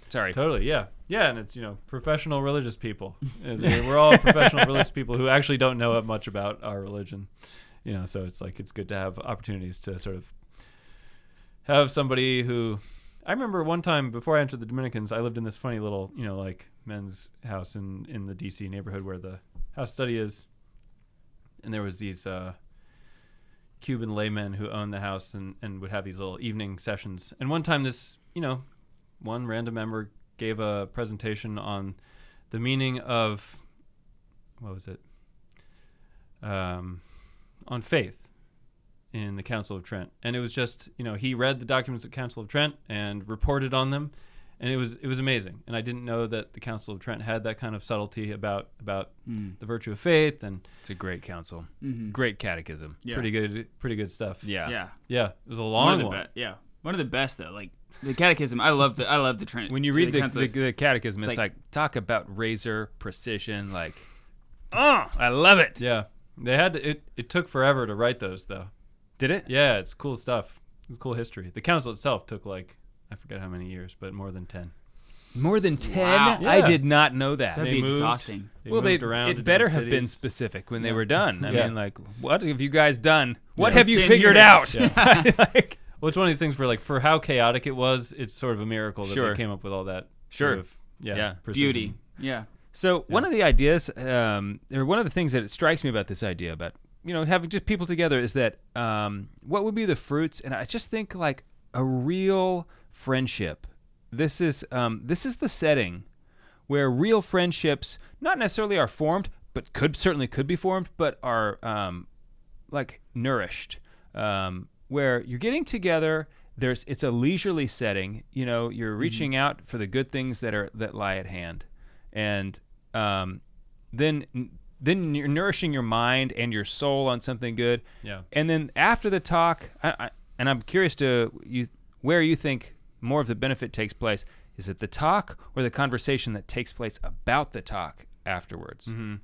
Sorry. Totally, yeah. Yeah, and it's, professional religious people. We're all professional religious people who actually don't know much about our religion. So it's like it's good to have opportunities to sort of have somebody who... I remember one time before I entered the Dominicans, I lived in this funny little, like men's house in the D.C. neighborhood where the house study is. And there was these Cuban laymen who owned the house and would have these little evening sessions. And one time this, one random member gave a presentation on the meaning of, what was it? On faith in the Council of Trent. And it was just, he read the documents of the Council of Trent and reported on them. And it was amazing. And I didn't know that the Council of Trent had that kind of subtlety about the virtue of faith. And it's a great council. Mm-hmm. Great catechism. Yeah. Pretty good stuff. Yeah. Yeah. It was a long one. One of the best though. Like the catechism, I love the Trent. When you read the catechism, it's like talk about razor precision. Like, I love it. Yeah. They had to, it took forever to write those though. Did it? Yeah, it's cool stuff. It's cool history. The council itself took I forget how many years, but more than 10. More than 10? Wow. Yeah. I did not know that. That'd be exhausting. They moved around it to better different have been cities. specific when they were done. I Yeah. mean, like, what have you guys done? What Yeah. have you 10 figured years. out? Yeah. Like, Well, it's one of these things where, for how chaotic it was, it's sort of a miracle that Sure. they came up with all that. Sure. Sort of, Yeah. precision. Beauty. Yeah. so one of the ideas, or one of the things that it strikes me about this idea about, having just people together is that what would be the fruits? And I just think like a real friendship. This is the setting where real friendships not necessarily are formed, but certainly could be formed, but are like nourished. Where you're getting together, it's a leisurely setting. You're reaching out for the good things that lie at hand, and then you're nourishing your mind and your soul on something good. Yeah. And then after the talk, and I'm curious where you think more of the benefit takes place. Is it the talk or the conversation that takes place about the talk afterwards? Mm-hmm.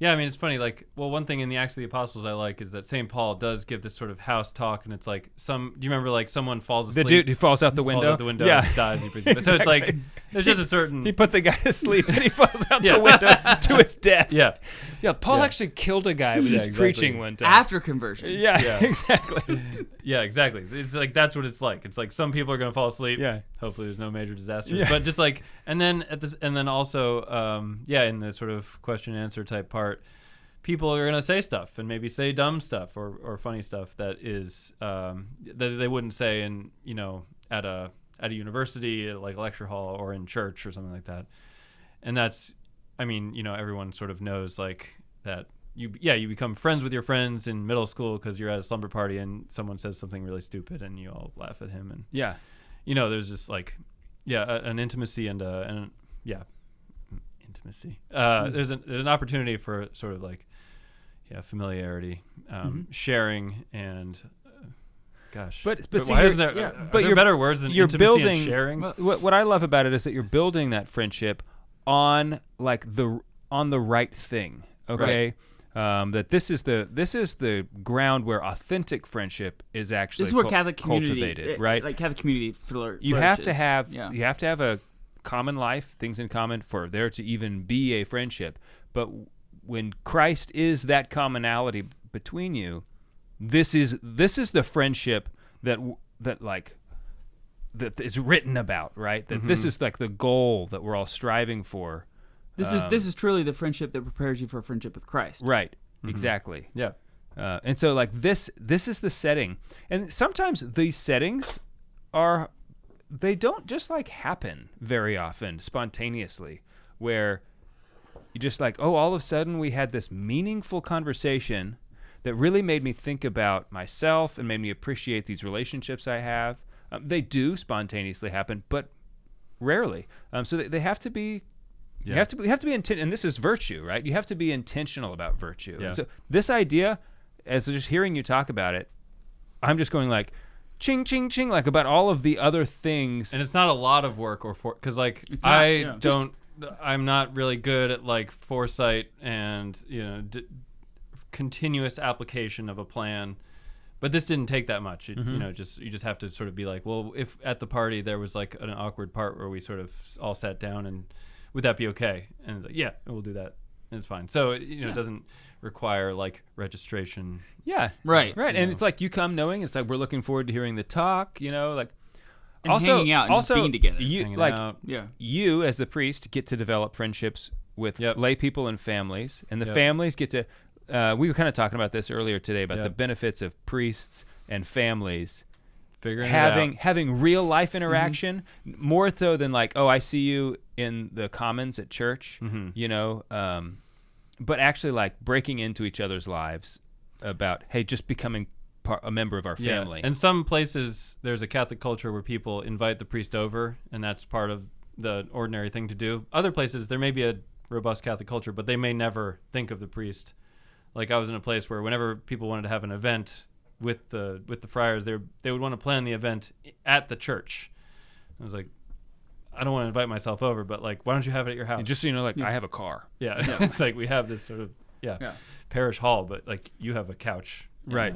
Yeah, I mean, it's funny. One thing in the Acts of the Apostles I like is that St. Paul does give this sort of house talk, and it's like do you remember someone falls asleep? The dude who falls out the window? Falls out the window Yeah. and dies. Exactly. So it's like, there's just a certain... He put the guy to sleep and he falls out the window to his death. Yeah. Yeah, Paul actually killed a guy with his exactly. preaching one time. After conversion. Yeah, exactly. Yeah, exactly. It's like, that's what it's like. It's like some people are going to fall asleep. Yeah. Hopefully there's no major disasters. Yeah. But just and then also, in the sort of question and answer type part, people are going to say stuff and maybe say dumb stuff or funny stuff that is that they wouldn't say at a university, like a lecture hall, or in church or something like that. And that's, everyone sort of knows that you become friends with your friends in middle school because you're at a slumber party and someone says something really stupid and you all laugh at him, and Yeah. there's just an intimacy and intimacy. There's an opportunity for sort of familiarity, sharing, and gosh. But see, why you're- isn't there? yeah, Are but there you're- better words than you're intimacy building and sharing? What I love about it is that you're building that friendship on the right thing. Okay. That this is the ground where authentic friendship is actually This is where Catholic community, cultivated, right? Like Catholic community You have to flourishes. have you have to have a common life, things in common for there to even be a friendship. But when Christ is that commonality between you, this is the friendship that is written about, right? That this is like the goal that we're all striving for. This is truly the friendship that prepares you for a friendship with Christ. Right. Exactly. Yeah. And so like this is the setting. And sometimes these settings they don't just like happen very often spontaneously, where you just like, oh, all of a sudden we had this meaningful conversation that really made me think about myself and made me appreciate these relationships I have. They do spontaneously happen, but rarely. So they have to be. You have to be intent, and this is virtue, right? You have to be intentional about virtue. Yeah. And so this idea, as just hearing you talk about it, I'm just going like, ching, ching, ching, like about all of the other things. And it's not a lot of work because like I'm not really good at like foresight and continuous application of a plan. But this didn't take that much. You just have to sort of be like, well, if at the party there was like an awkward part where we sort of all sat down, and would that be okay? And it's like, yeah, we'll do that. And it's fine. So it doesn't require like registration. Yeah, right. And it's like you come knowing it's like we're looking forward to hearing the talk. Like and also hanging out and also just being together. You as the priest get to develop friendships with lay people and families, and the families get to. We were kind of talking about this earlier today about the benefits of priests and families having real life interaction, more so than like, oh, I see you in the commons at church, but actually like breaking into each other's lives about, hey, just becoming a member of our family. And some places there's a Catholic culture where people invite the priest over, and that's part of the ordinary thing to do. Other places there may be a robust Catholic culture, but they may never think of the priest. Like I was in a place where whenever people wanted to have an event with the friars, they would want to plan the event at the church. I was like, I don't want to invite myself over, but like, why don't you have it at your house? And just so you know, like I have a car. Yeah. It's like we have this sort of parish hall, but like you have a couch. Right.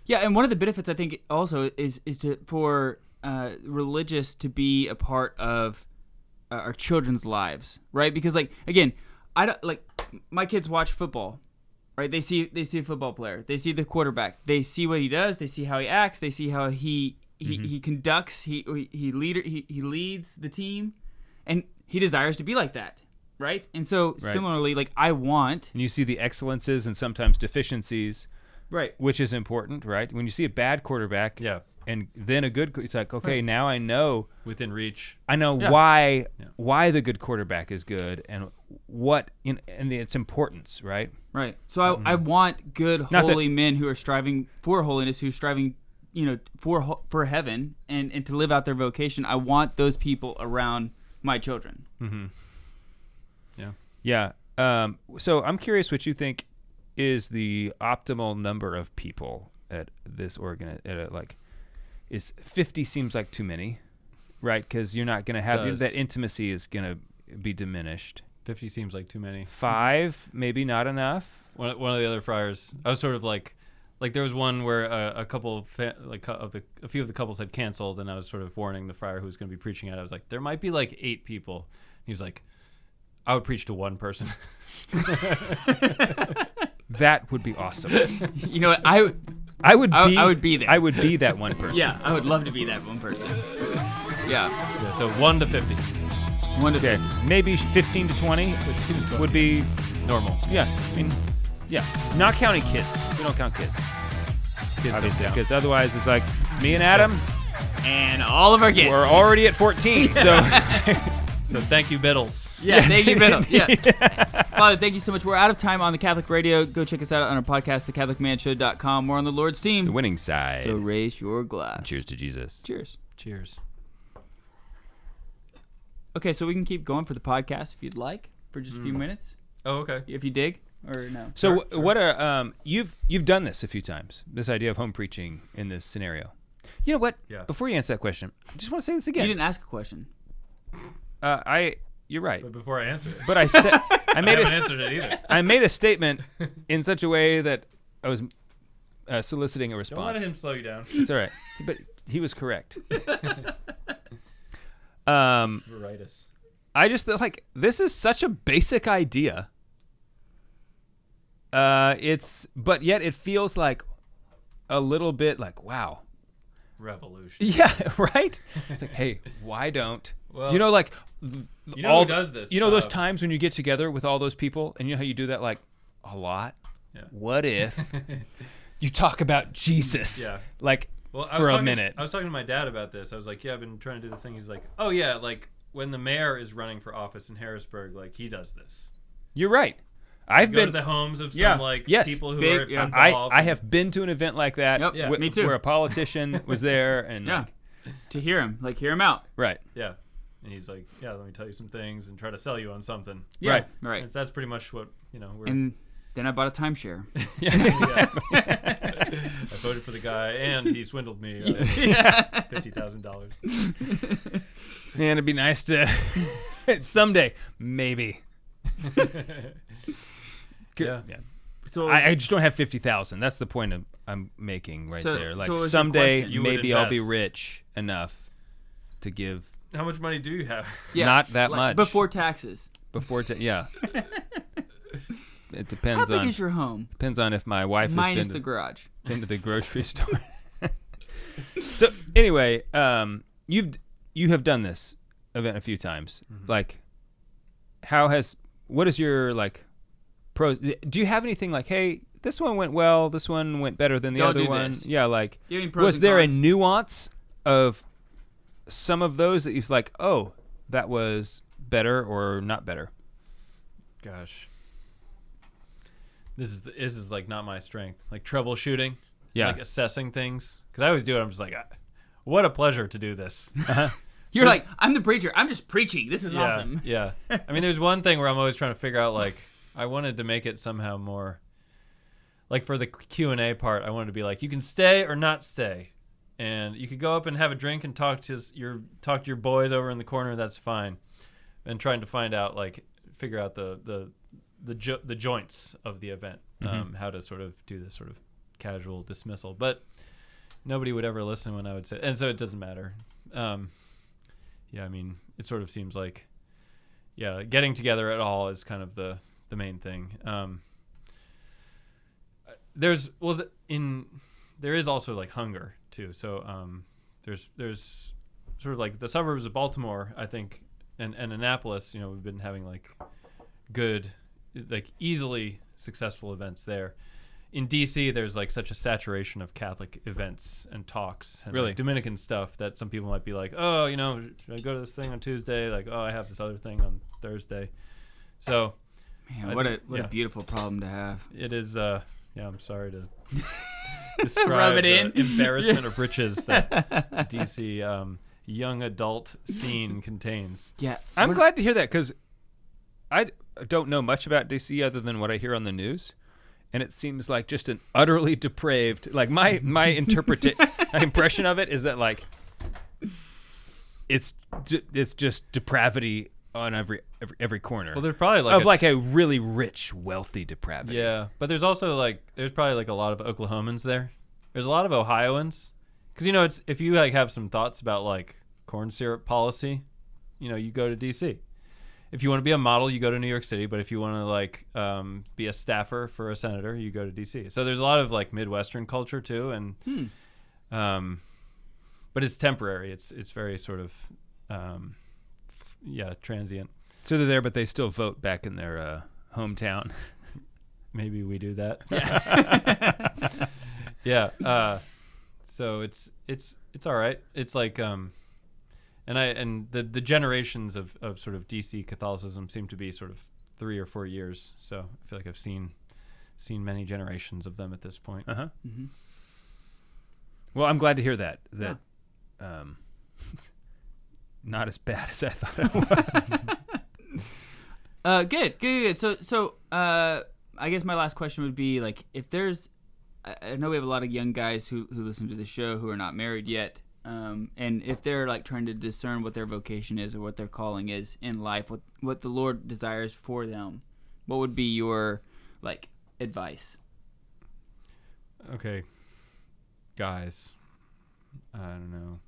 Yeah, and one of the benefits I think also is for religious to be a part of our children's lives, right? Because like again, I don't like my kids watch football, right? They see a football player, they see the quarterback, they see what he does, they see how he acts, they see how he conducts, he leads the team, and he desires to be like that, right? And so similarly, like I want, and you see the excellences and sometimes deficiencies, right? Which is important, right? When you see a bad quarterback, and then a good, it's like, okay, now I know within reach. I know why the good quarterback is good and what and its importance, right? Right. So I want good holy men who are striving for holiness, who are striving, for heaven and to live out their vocation. I want those people around my children. Mm-hmm. Yeah. Yeah. So I'm curious what you think is the optimal number of people at this is 50 seems like too many, right? Because you're not going to have that intimacy is going to be diminished. 50 seems like too many. 5, maybe not enough. One of the other friars, I was sort of like there was one where a couple a few of the couples had canceled, and I was sort of warning the friar who was going to be preaching at it. I was like, there might be like 8 people. He was like, I would preach to one person. That would be awesome. You know what? I would be there. I would be that one person. Yeah, I would love to be that one person. Yeah. So 1 to 50. 1 to 50. Maybe 15 to 20 would be normal. Yeah. I mean, not counting kids. We don't count kids obviously, because otherwise it's like it's me and Adam and all of our kids. We're already at 14. So thank you, Biddles. Yeah, thank you, Biddle. Yeah. Father, thank you so much. We're out of time on the Catholic Radio. Go check us out on our podcast, thecatholicmanshow.com. We're on the Lord's team. The winning side. So raise your glass. Cheers to Jesus. Cheers. Cheers. Okay, so we can keep going for the podcast if you'd like for just a few minutes. Oh, okay. If you dig. or no? So what are you've done this a few times, this idea of home preaching in this scenario. You know what? Yeah. Before you answer that question, I just want to say this again. You didn't ask a question. You're right. But before I answer it. But I said I made haven't answered it either. I made a statement in such a way that I was soliciting a response. Don't let him slow you down. It's all right. But he was correct. Veritas. I just feel like this is such a basic idea. But yet it feels like a little bit like, wow. Revolution. Yeah, right? It's like, hey, why don't Well, who does this? You know those times when you get together with all those people and you know how you do that like a lot? Yeah. What if you talk about Jesus like for a minute? I was talking to my dad about this. I was like, yeah, I've been trying to do this thing. He's like, oh yeah, like when the mayor is running for office in Harrisburg, like he does this. You're right. I've Go been to the homes of some people who are involved. I have been to an event like that. Yep. Yeah, me too. Where a politician was there and to hear him out. Right. Yeah. And he's like, yeah, let me tell you some things and try to sell you on something. Yeah. Right. And that's pretty much what, we're... And then I bought a timeshare. I voted for the guy and he swindled me $50,000. Man, it'd be nice to someday, maybe. Yeah. So I just don't have 50,000. That's the point I'm making there. Like so someday, maybe I'll be rich enough to give. How much money do you have? Yeah, not that much. Before taxes. Yeah. It depends on. How big is your home? Depends on if my wife minus has been the garage. Been to the grocery store. So anyway, you have done this event a few times. Mm-hmm. Like, what is your pros? Do you have anything like, hey, this one went well, this one went better than the other one? This. Yeah, was there a nuance of some of those that you've oh, that was better or not better? Gosh, this is not my strength. Like troubleshooting, assessing things. Because I always do it. I'm just like, what a pleasure to do this. You're like, I'm the preacher. I'm just preaching. This is awesome. Yeah. I mean, there's one thing where I'm always trying to figure out, I wanted to make it somehow more, for the Q&A part, I wanted to be you can stay or not stay. And you could go up and have a drink and talk to your boys over in the corner. That's fine. And trying to find out, figure out the joints of the event, how to sort of do this sort of casual dismissal. But nobody would ever listen when I would say, and so it doesn't matter. I mean, it sort of seems like, getting together at all is kind of the main thing. There is also hunger too. So there's sort of the suburbs of Baltimore, I think, and Annapolis. We've been having good, easily successful events there. In DC, there's such a saturation of Catholic events and talks and Dominican stuff that some people might be oh, should I go to this thing on Tuesday? Oh, I have this other thing on Thursday. So, man, what a beautiful problem to have. It is. I'm sorry to describe the embarrassment of riches that DC young adult scene contains. Yeah, I'm glad to hear that because I don't know much about DC other than what I hear on the news. And it seems like just an utterly depraved. My impression of it is that it's just depravity on every corner. Well, there's probably of a really rich, wealthy depravity. Yeah, but there's also there's probably a lot of Oklahomans there. There's a lot of Ohioans, because it's if you have some thoughts about corn syrup policy, you go to DC. If you want to be a model, you go to New York City. But if you want to be a staffer for a senator, you go to D.C. So there's a lot of Midwestern culture too, and but it's temporary. It's very sort of transient. So they're there, but they still vote back in their hometown. Maybe we do that. Yeah. So it's all right. It's and the generations of sort of DC Catholicism seem to be sort of 3 or 4 years. So I feel like I've seen many generations of them at this point. Uh-huh. Mm-hmm. Well, I'm glad to hear that. Not as bad as I thought it was. Good. So I guess my last question would be like, if there's, I know we have a lot of young guys who listen to the show who are not married yet, and if they're like trying to discern what their vocation is or what their calling is in life, what the Lord desires for them, what would be your like advice? Okay, guys, I don't know.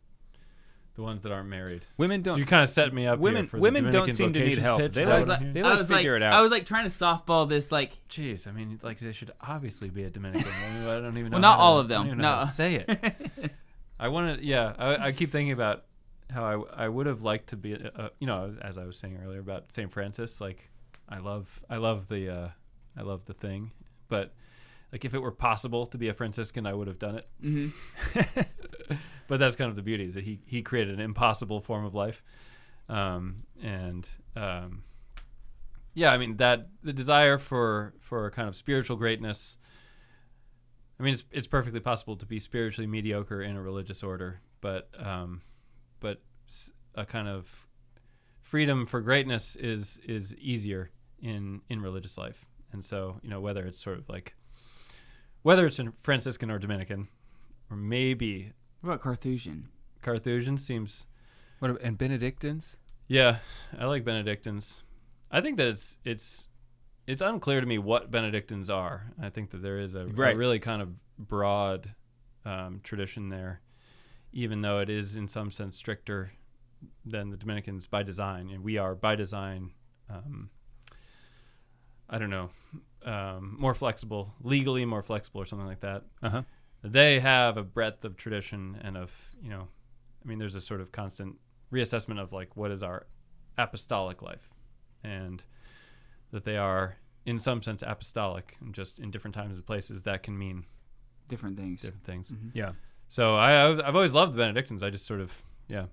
The ones that aren't married. Women don't. So you kind of set me up. Women here for women the don't Dominican seem to need vocations help. pitch. They Is like that what I'm they hearing? like figure it out. I was like trying to softball this like. Jeez, I mean, like they should obviously be a Dominican. I don't even know. Well, not all of I don't them. even know No. how to say it. I want to. Yeah, I keep thinking about how I would have liked to be. As I was saying earlier about St. Francis. Like, I love the thing, but like if it were possible to be a Franciscan, I would have done it. Mm-hmm. But that's kind of the beauty, is that he created an impossible form of life. I mean, that the desire for kind of spiritual greatness, I mean, it's perfectly possible to be spiritually mediocre in a religious order, but a kind of freedom for greatness is easier in religious life. And so, whether it's in Franciscan or Dominican, or maybe What about Carthusian? Carthusian seems. And Benedictines? Yeah, I like Benedictines. I think that it's unclear to me what Benedictines are. I think that there is a really kind of broad tradition there, even though it is in some sense stricter than the Dominicans by design, and we are by design. I don't know, more flexible, legally more flexible, or something like that. Uh-huh. They have a breadth of tradition and of, there's a sort of constant reassessment of like, what is our apostolic life, and that they are in some sense apostolic, and just in different times and places that can mean Different things. Mm-hmm. Yeah. So I've always loved the Benedictines. I just sort of, I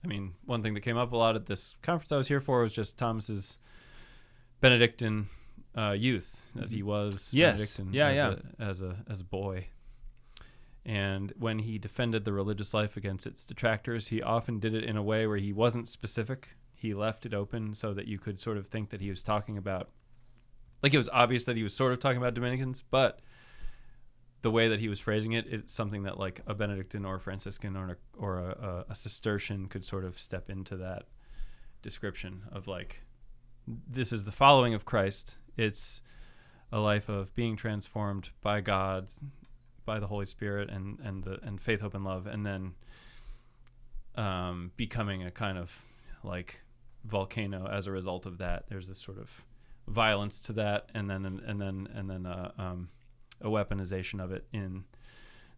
mean, one thing that came up a lot at this conference I was here for was just Thomas's Benedictine youth, that he was Benedictine as a boy. And when he defended the religious life against its detractors, he often did it in a way where he wasn't specific. He left it open so that you could sort of think that he was talking about, like, it was obvious that he was sort of talking about Dominicans, but the way that he was phrasing it, it's something that like a Benedictine or a Franciscan or a Cistercian could sort of step into that description of like, this is the following of Christ. It's a life of being transformed by God, by the Holy Spirit, and faith, hope, and love, and then becoming a kind of like volcano as a result of that. There's this sort of violence to that, and then a weaponization of it in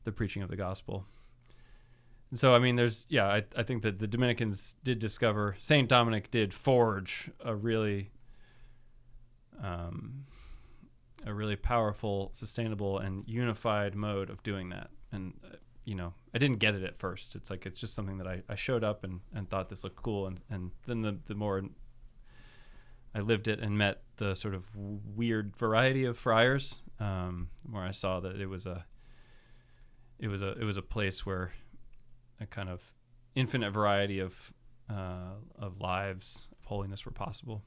the preaching of the gospel. And so, I mean, I think that the Dominicans did discover, Saint Dominic did forge a really powerful, sustainable, and unified mode of doing that. And, I didn't get it at first. It's like, it's just something that I showed up and thought this looked cool. And then the more I lived it and met the sort of weird variety of friars, where I saw that it was a place where a kind of infinite variety of lives of holiness were possible.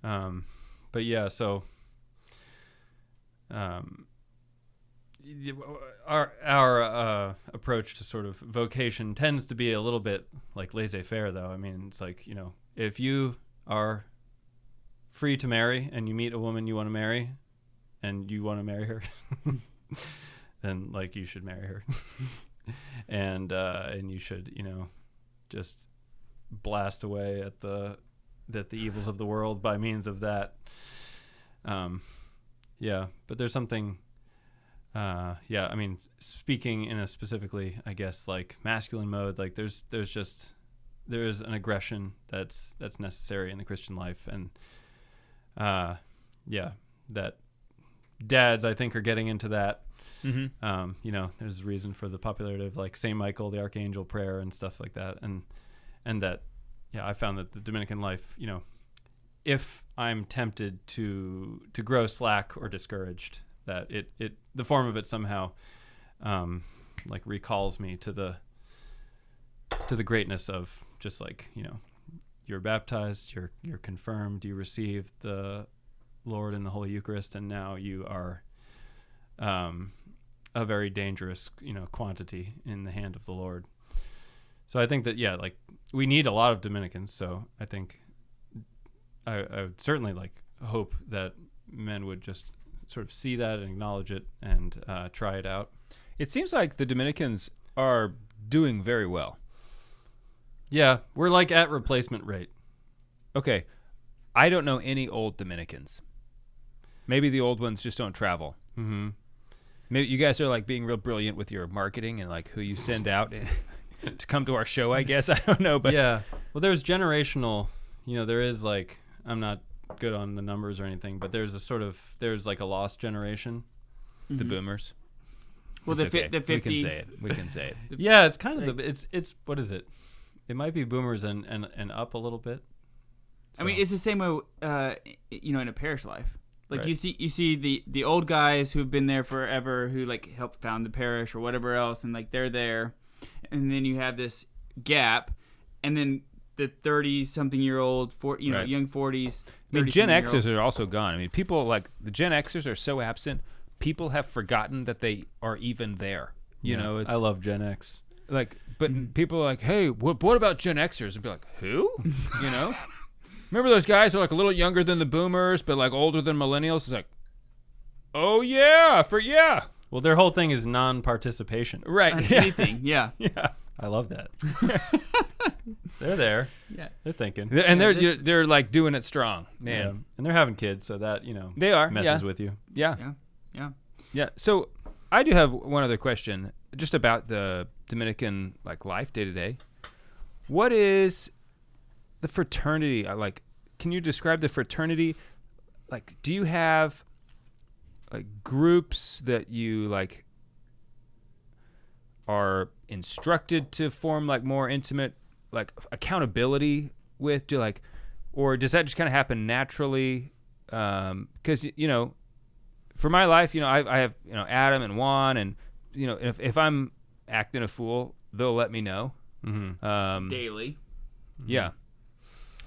But yeah, so our approach to sort of vocation tends to be a little bit like laissez-faire, though. I mean, it's like, if you are free to marry and you meet a woman you want to marry and you want to marry her, then like you should marry her. and you should, just blast away at the evils of the world by means of that. But there's something, I mean, speaking in a specifically, I guess, like masculine mode, like there is an aggression that's necessary in the Christian life. And, that dads, I think, are getting into that. Mm-hmm. There's a reason for the popularity of like St. Michael, the Archangel prayer and stuff like that. And that, I found that the Dominican life, if I'm tempted to grow slack or discouraged, that the form of it somehow, like recalls me to the greatness of just like, you're baptized, you're confirmed, you receive the Lord in the Holy Eucharist, and now you are a very dangerous, quantity in the hand of the Lord. So I think that, like, we need a lot of Dominicans. So I think I would certainly hope that men would just sort of see that and acknowledge it and try it out. It seems like the Dominicans are doing very well. Yeah, we're like at replacement rate. Okay, I don't know any old Dominicans. Maybe the old ones just don't travel. Mm-hmm. Maybe you guys are like being real brilliant with your marketing and like who you send out to come to our show, I guess. I don't know, but yeah. Well, there's generational, there is like, I'm not good on the numbers or anything, but there's like a lost generation. The boomers. Well, It's the okay. 50. We can say it. Yeah, it's kind of it's what is it? It might be boomers and up a little bit. I mean, it's the same way, in a parish life. Like Right. you see the old guys who've been there forever, who like helped found the parish or whatever else, and like they're there, and then you have this gap, and then the 30-something-year-old, Right. young 40s. I mean, Gen 30-something-year-old. Xers are also gone. I mean, people like the Gen Xers are so absent. People have forgotten that they are even there. You know, it's I love Gen X. like, but people are like, hey, what about Gen Xers? And be like, who? Remember those guys who are like a little younger than the boomers, but like older than millennials? It's like, oh yeah, Well, their whole thing is non-participation. right. On Yeah. anything, yeah. Yeah. I love that. They're there. Yeah. They're thinking. And they're like doing it strong, man. Yeah. And they're having kids, so that, They are, messes yeah. with you. Yeah. Yeah. Yeah. Yeah. So I do have one other question, just about the Dominican like life day to day. What is the fraternity? Can you describe the fraternity? Like, do you have like groups that you like are instructed to form like more intimate like accountability with? Or does that just kind of happen naturally? Because for my life, I have Adam and Juan, and if I'm acting a fool, they'll let me know. Mm-hmm. Daily. Yeah,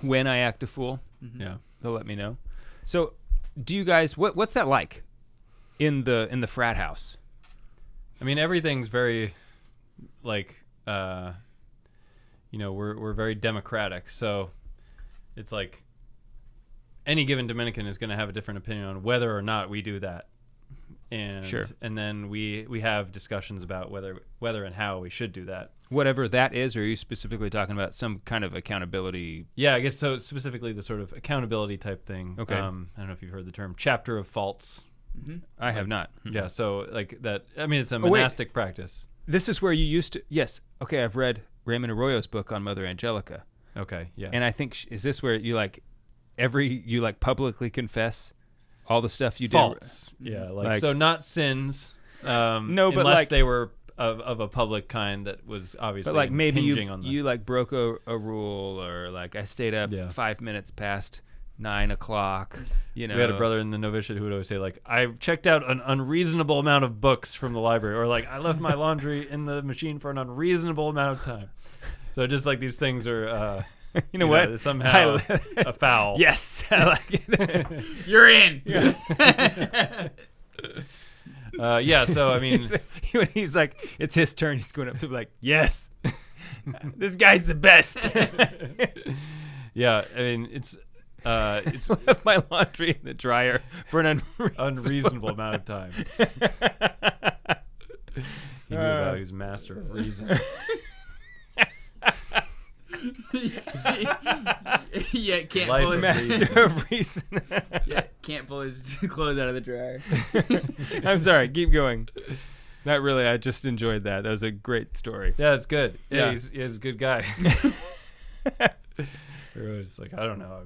when I act a fool, Yeah. they'll let me know. So, do you guys what's that like in the frat house? I mean, everything's very, like, we're very democratic. So it's like any given Dominican is going to have a different opinion on whether or not we do that. And Sure. And then we have discussions about whether and how we should do that. Whatever that is, or are you specifically talking about some kind of accountability? Yeah, I guess so. Specifically, the sort of accountability type thing. Okay. I don't know if you've heard the term chapter of faults. I have not. Yeah. So like that. I mean, it's a wait. monastic practice. This is where you used to. Yes. Okay. I've read Raymond Arroyo's book on Mother Angelica, Okay. Yeah. and I think is this where you publicly confess all the stuff you faults. Yeah. Like- So not sins. No, but unless like- they were of a public kind that was obviously But like maybe hinging on you like broke a rule, or like I stayed up Yeah. 5 minutes past 9 o'clock. We had a brother in the novitiate who would always say, like, I've checked out an unreasonable amount of books from the library, or like I left my laundry in the machine for an unreasonable amount of time. So just like these things are, You know what? somehow a foul. Yes, I like it. You're in. Yeah. So I mean, When he's like, it's his turn, he's going up to be like, yes, this guy's the best. yeah. I mean, it's Left my laundry in the dryer for an unreasonable amount of time. He knew about his master of reason. Yeah, can't Life pull of his master of reason. yeah, can't pull his clothes out of the dryer. I'm sorry. Keep going. Not really. I just enjoyed that. That was a great story. Yeah, it's good. Yeah. He's a good guy. It was like, I don't know.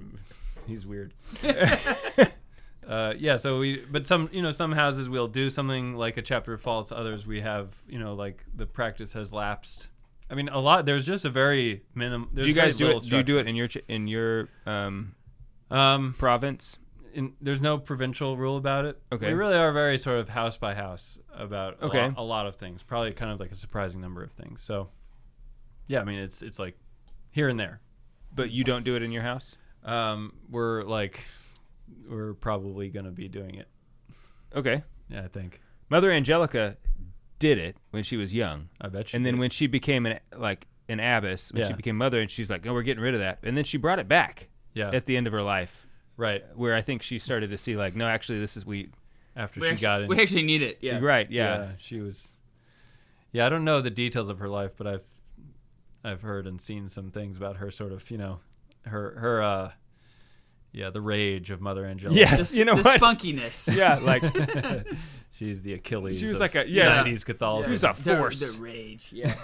He's weird. Yeah. So but some houses we'll do something like a chapter of faults. Others we have, like the practice has lapsed. I mean, a lot. There's just a very minimum. Do you guys do it? Do you do it in your province? There's no provincial rule about it. Okay. We really are very sort of house by house about Okay. a lot of things. Probably kind of like a surprising number of things. So, yeah, I mean, it's like here and there. But you don't do it in your house? We're like we're probably gonna be doing it. Okay. Yeah, I think. Mother Angelica did it when she was young. I bet she And then did. when she became an abbess, when she Yeah. became mother, and she's like, "No, we're getting rid of that." And then she brought it back. Yeah. At the end of her life. Right. Where I think she started to see like, no, actually, this is after We she got in. We actually need it. Yeah. Right. Yeah. She was. Yeah, I don't know the details of her life, but I've heard and seen some things about her sort of, her the rage of Mother Angelica. Yes, The you know the what? spunkiness. Yeah, like she's the Achilles. She was of like a 90s Catholicism. She was a force. The rage. Yeah.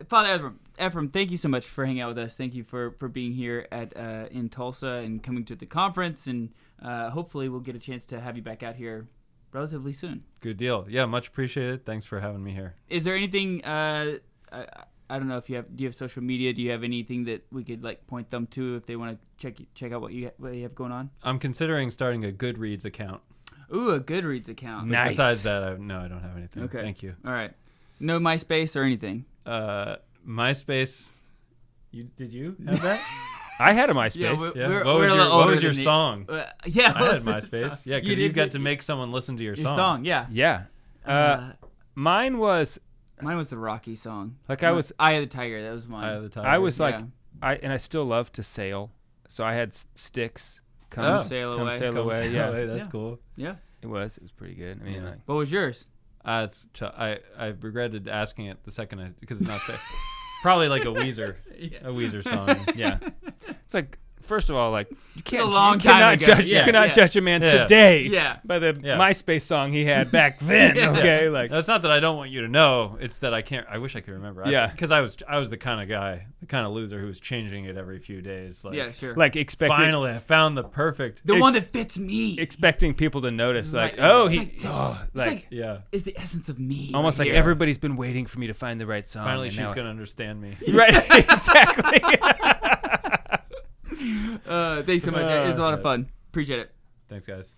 Father Ephrem, thank you so much for hanging out with us. Thank you for being here in Tulsa and coming to the conference, and hopefully we'll get a chance to have you back out here relatively soon. Good deal. Yeah, much appreciated. Thanks for having me here. Is there anything? I don't know if you have. Do you have social media? Do you have anything that we could like point them to if they want to check out what you have going on? I'm considering starting a Goodreads account. Ooh, a Goodreads account. But besides that, I don't have anything. Okay. Thank you. All right. No MySpace or anything. MySpace. Did you have that? I had a MySpace. Yeah, What was your song? Yeah, I had MySpace. Yeah, because you got to make someone listen to your song. Yeah. Yeah. Mine was the Rocky song. Like I was Eye of the Tiger. That was mine. Eye of the Tiger. I was like Yeah. I still love to sail, so I had sticks. Come sail away. Yeah, That's cool. Yeah. It was pretty good. I mean, like, What was yours? I regretted asking it the second because it's not fair. Probably like a Weezer song. Yeah. It's like, first of all, like you can't a long you cannot time ago. judge Yeah, you cannot yeah. judge a man Yeah. today Yeah. by the Yeah. MySpace song he had back then. Okay, like It's not that I don't want you to know. It's that I can't. I wish I could remember. Yeah. Because I was the kind of guy, the kind of loser who was changing it every few days. Like, Yeah, sure. like expecting finally, I found the perfect. The one that fits me. expecting people to notice, It's like, like- oh, it's he, like- oh, it's like, like- Yeah. Is the essence of me. almost right like here. everybody's been waiting for me to find the right song. Finally, and she's now gonna understand me. right, exactly. Thanks so much. It was a lot of fun. Appreciate it. Thanks, guys.